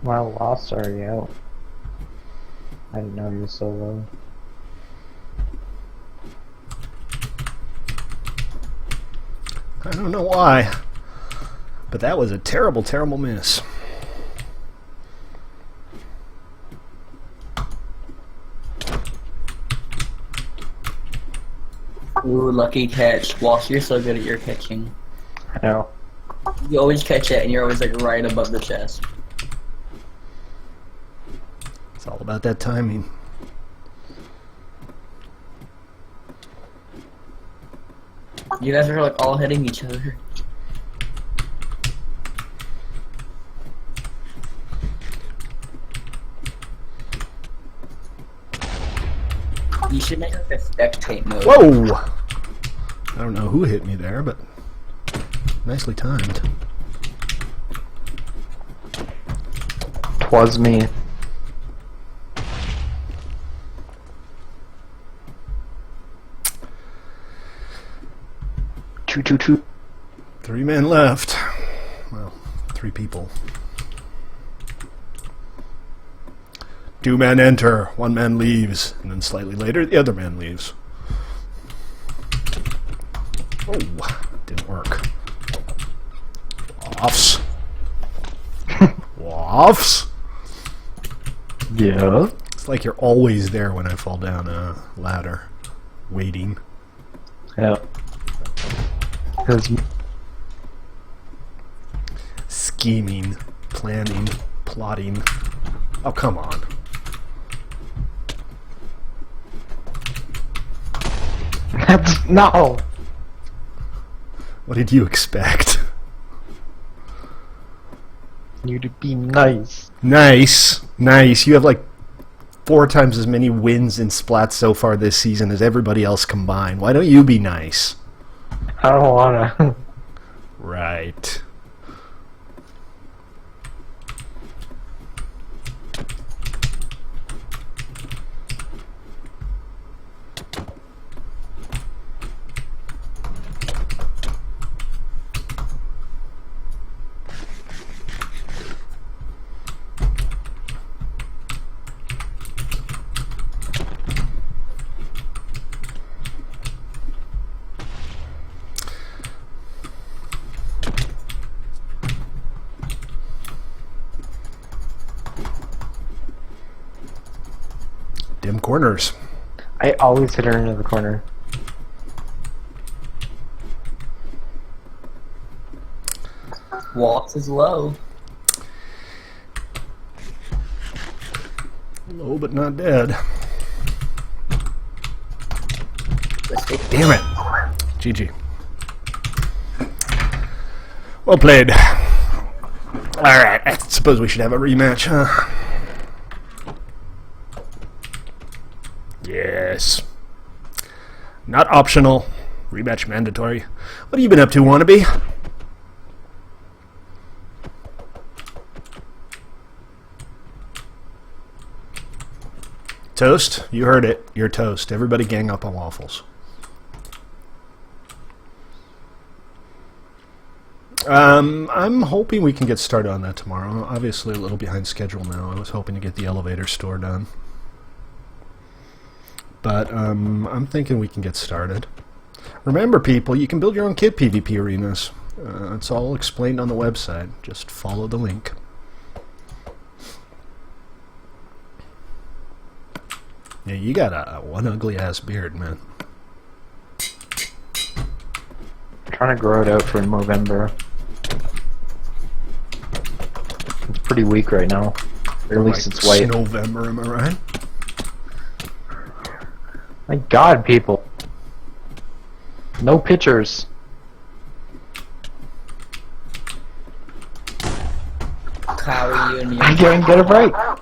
Wow, Lost already out. I didn't know he was so low. I don't know why, but that was a terrible, terrible miss. Ooh, lucky catch. Walsh, you're so good at your catching. I know. You always catch it, and you're always like right above the chest. It's all about that timing. You guys are like all hitting each other. You should make like a spectate mode. Whoa! I don't know who hit me there, but nicely timed. 'Twas me. Two. 3 men left. Well, 3 people. 2 men enter, 1 man leaves, and then slightly later, the other man leaves. Oh, didn't work. Wafts. Wafts. Yeah. It's like you're always there when I fall down a ladder, waiting. Yeah. Because Scheming, planning, plotting. Oh, come on. that's no. What did you expect? You to be nice. Nice. Nice. You have like 4 times as many wins in Splats so far this season as everybody else combined. Why don't you be nice? I don't wanna. Right. Dim corners. I always hit her into the corner. Waltz is low. Low but not dead. Damn it. GG. Well played. Alright, I suppose we should have a rematch, huh? Yes. Not optional. Rematch mandatory. What have you been up to, wannabe? Toast? You heard it. You're toast. Everybody gang up on waffles. I'm hoping we can get started on that tomorrow. Obviously a little behind schedule now. I was hoping to get the elevator store done. But I'm thinking we can get started. Remember, people, you can build your own kit PvP arenas. It's all explained on the website. Just follow the link. Yeah, you got a one ugly-ass beard, man. Trying to grow it out for November. It's pretty weak right now. Or at least Like it's white. November, am I right? My God, people. No pictures. Cowie, you and me. I can't get a break. I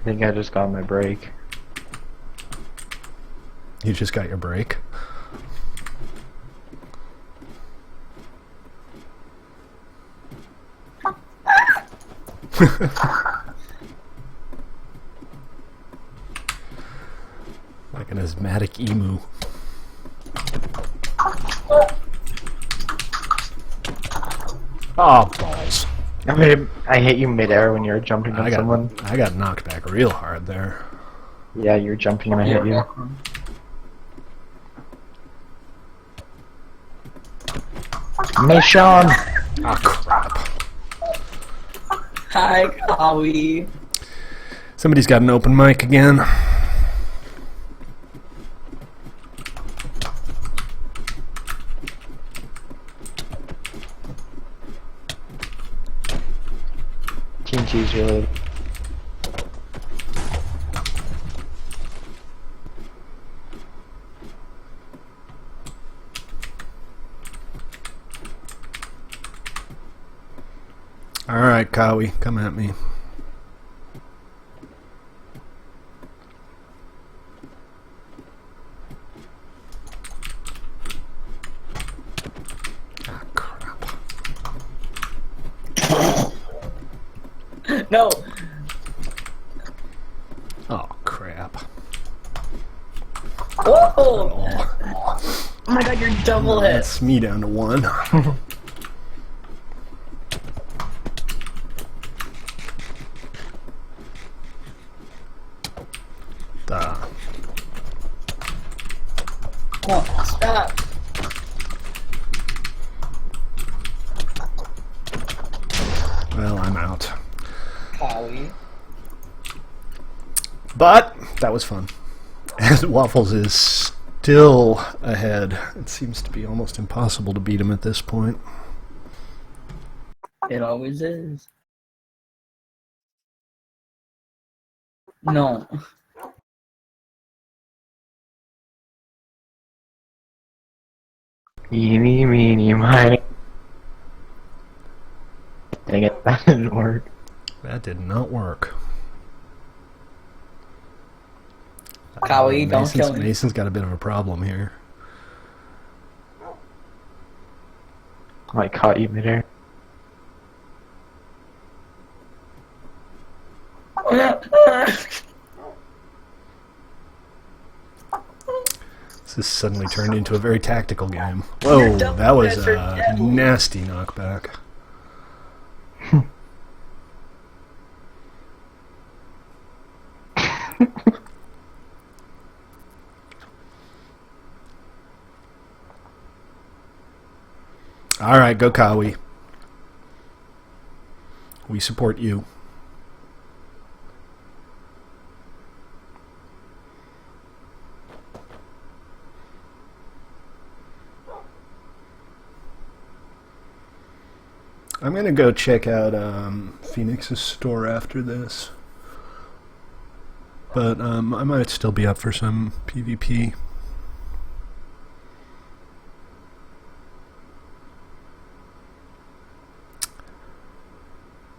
think I just got my break. You just got your break. An asthmatic emu. Oh, balls. I hit you midair when you were jumping on someone. I got knocked back real hard there. Yeah, you were jumping and I hit you. Mission! Oh, crap. Hi, Kawi. Somebody's got an open mic again. TNT's really... Alright, Kawi, come at me. Ah, crap. No. Oh, crap. Oh. Oh, Oh my god, you're double hit. that's me down to 1. Oh, stop. Well, I'm out. Kawi. But that was fun. And Waffles is still ahead. It seems to be almost impossible to beat him at this point. It always is. No. Eeny, meeny, miny. Dang it, that didn't work. That did not work. Kawi, don't kill me. Mason's got a bit of a problem here. I caught you midair. This has suddenly turned into a very tactical game. Whoa, that was a nasty knockback. Alright, go Kawi. We support you. I'm gonna go check out Phoenix's store after this. But I might still be up for some PvP.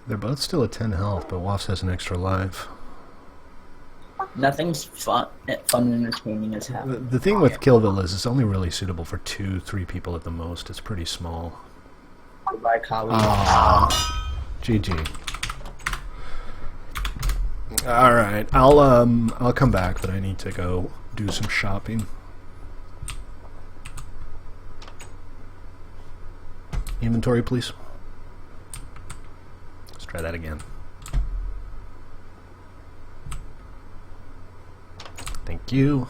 They're both still at 10 health, but Waffs has an extra life. Nothing's fun and entertaining as hell. The thing with Killville is it's only really suitable for 2-3 people at the most. It's pretty small. Goodbye, Kawi. GG. Alright, I'll come back, but I need to go do some shopping. Inventory, please. Let's try that again. Thank you.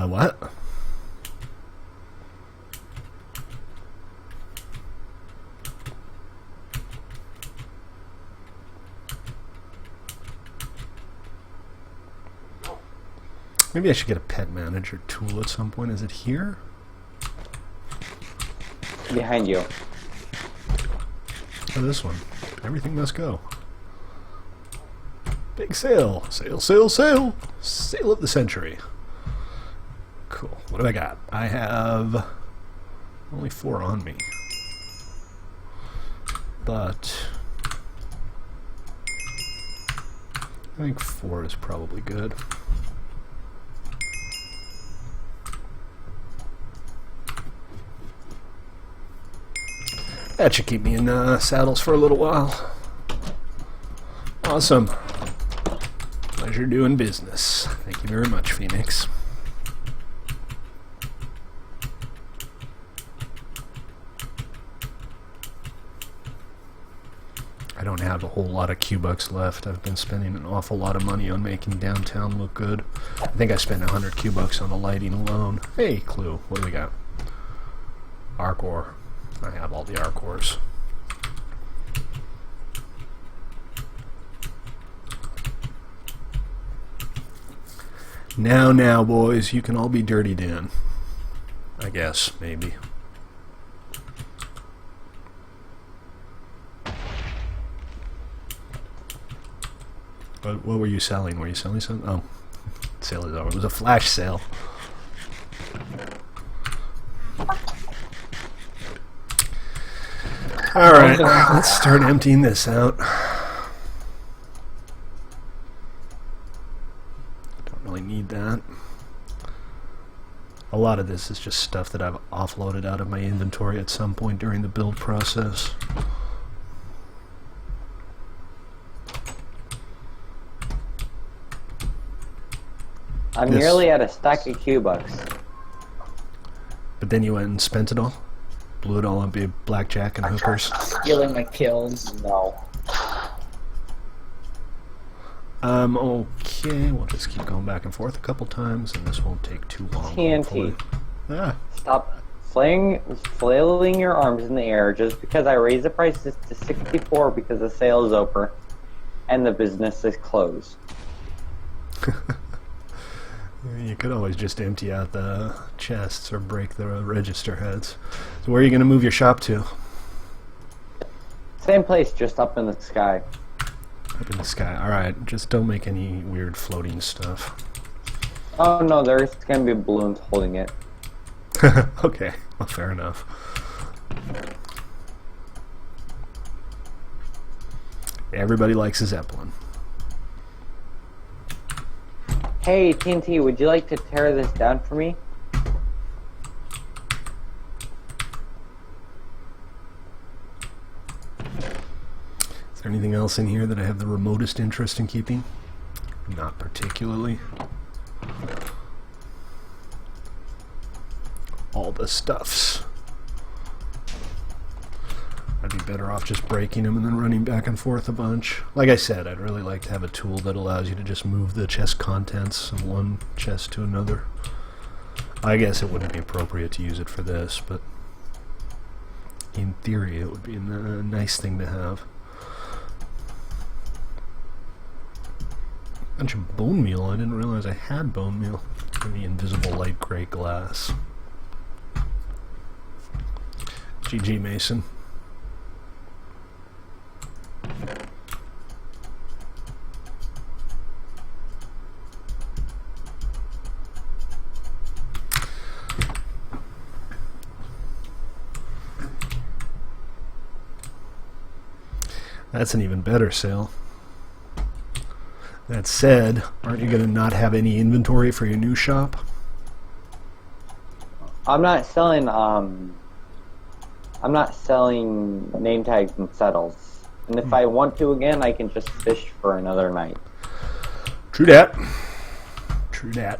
What? Maybe I should get a pet manager tool at some point. Is it here? Behind you. Oh, this one. Everything must go. Big sale. Sale, sale, sale. Sale of the century. Cool. What do I got? I have only 4 on me. But I think 4 is probably good. That should keep me in saddles for a little while. Awesome. Pleasure doing business. Thank you very much, Phoenix. I don't have a whole lot of Q-Bucks left. I've been spending an awful lot of money on making downtown look good. I think I spent 100 Q-Bucks on the lighting alone. Hey, Clue. What do we got? Arc ore. I have all the arc ores. Now, boys, you can all be dirtied in. I guess, maybe. What were you selling? Were you selling something? Oh, sale is over. It was a flash sale. Alright, let's start emptying this out. Don't really need that. A lot of this is just stuff that I've offloaded out of my inventory at some point during the build process. I'm nearly at a stack of Q-Bucks. But then you went and spent it all? Blew it all on blackjack and hookers? Stealing my kills. No. Okay, we'll just keep going back and forth a couple times, and this won't take too long. TNT. Ah. Stop flailing your arms in the air just because I raised the prices to 64 because the sale is over and the business is closed. You could always just empty out the chests or break the register heads. So where are you going to move your shop to? Same place, just up in the sky. Up in the sky. Alright, just don't make any weird floating stuff. Oh no, there's going to be balloons holding it. Okay, well, fair enough. Everybody likes a Zeppelin. Hey, TNT, would you like to tear this down for me? Is there anything else in here that I have the remotest interest in keeping? Not particularly. All the stuffs. I'd be better off just breaking them and then running back and forth a bunch. Like I said, I'd really like to have a tool that allows you to just move the chest contents of one chest to another. I guess it wouldn't be appropriate to use it for this, but in theory it would be a nice thing to have. Bunch of bone meal. I didn't realize I had bone meal in the invisible light gray glass. GG, Mason. That's an even better sale. That said, aren't you going to not have any inventory for your new shop? I'm not selling name tags and settles. And if I want to again, I can just fish for another night. True that. True that.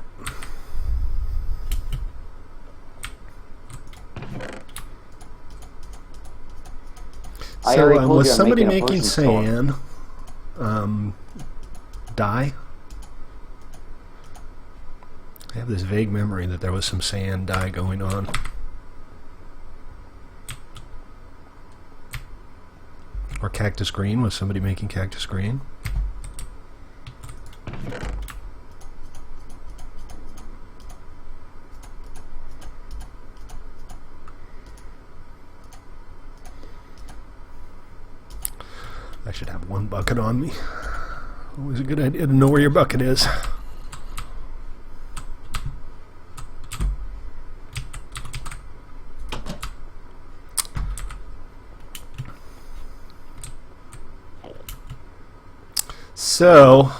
So, was somebody making cyan dye? I have this vague memory that there was some cyan dye going on. Or cactus green. Was somebody making cactus green? I should have one bucket on me. Always a good idea to know where your bucket is. So,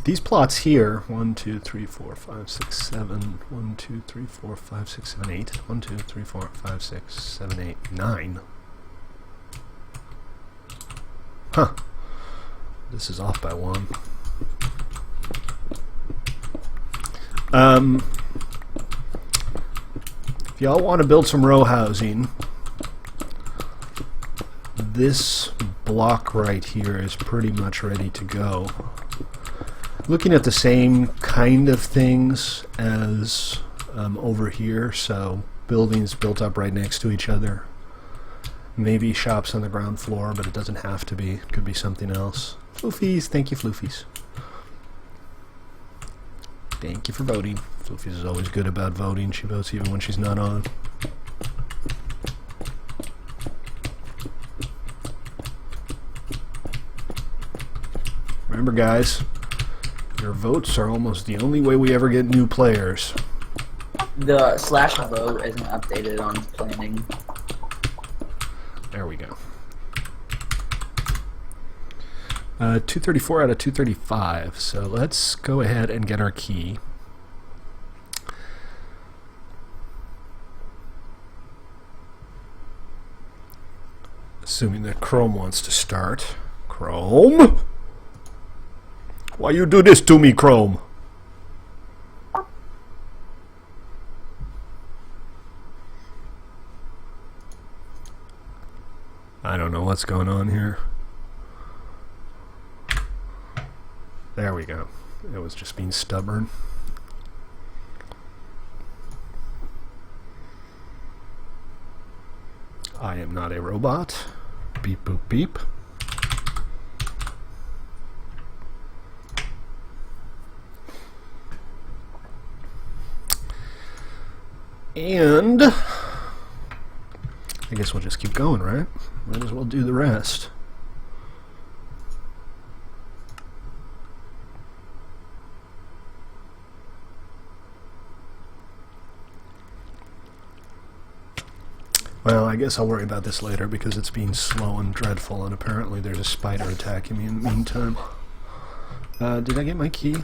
These plots here, 1, 2, 3, 4, 5, 6, 7, 1, 2, 3, 4, 5, 6, 7, 8, 1, 2, 3, 4, 5, 6, 7, 8, 9. Huh. This is off by 1. If y'all want to build some row housing, this block right here is pretty much ready to go. Looking at the same kind of things as over here, so buildings built up right next to each other. Maybe shops on the ground floor, but it doesn't have to be. It could be something else. Floofies, thank you, Floofies. Thank you for voting. Floofies is always good about voting. She votes even when she's not on. Remember, guys, your votes are almost the only way we ever get new players. The /vote isn't updated on planning. There we go. 234 out of 235. So let's go ahead and get our key. Assuming that Chrome wants to start. Chrome? Why you do this to me, Chrome? I don't know what's going on here. There we go. It was just being stubborn. I am not a robot. Beep boop beep. And I guess we'll just keep going, right? Might as well do the rest. Well, I guess I'll worry about this later because it's being slow and dreadful, and apparently there's a spider attacking me in the meantime. Did I get my key?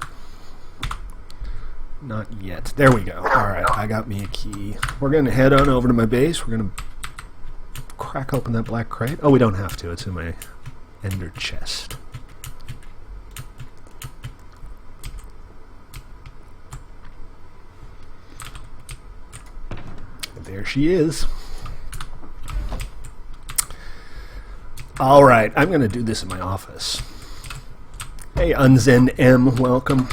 Not yet. There we go. Alright, I got me a key. We're going to head on over to my base. We're going to crack open that black crate. Oh, we don't have to. It's in my ender chest. There she is. Alright, I'm going to do this in my office. Hey, Unzen M, welcome.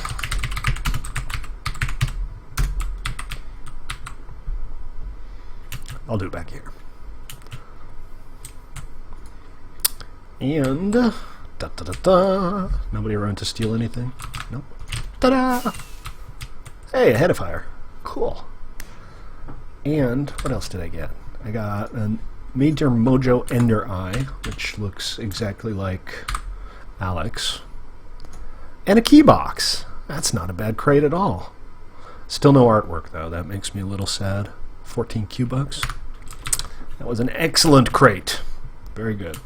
I'll do it back here. And da da da da. Nobody around to steal anything? Nope. Ta-da! Hey, a head of fire. Cool. And what else did I get? I got a Major Mojo Ender Eye, which looks exactly like Alex. And a key box. That's not a bad crate at all. Still no artwork though. That makes me a little sad. 14 Q-bucks. That was an excellent crate. Very good.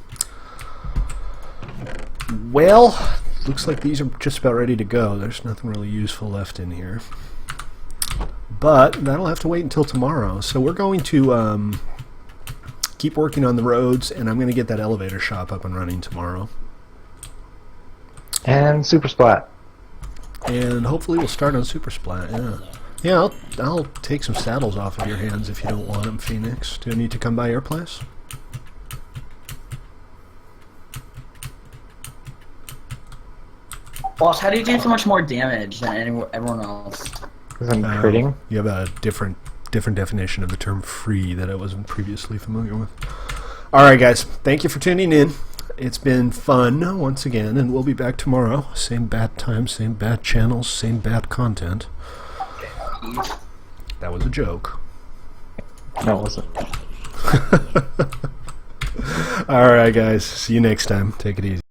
Well, looks like these are just about ready to go. There's nothing really useful left in here. But that'll have to wait until tomorrow. So we're going to keep working on the roads, and I'm going to get that elevator shop up and running tomorrow. And Super Splat. And hopefully we'll start on Super Splat, yeah. Yeah, I'll take some saddles off of your hands if you don't want them, Phoenix. Do I need to come by your place? Boss, how do you do so much more damage than everyone else? Because I'm critting. You have a different definition of the term free that I wasn't previously familiar with. Alright guys, thank you for tuning in. It's been fun once again, and we'll be back tomorrow. Same bad time, same bad channels, same bad content. That was a joke. No, it wasn't. Alright guys, see you next time. Take it easy.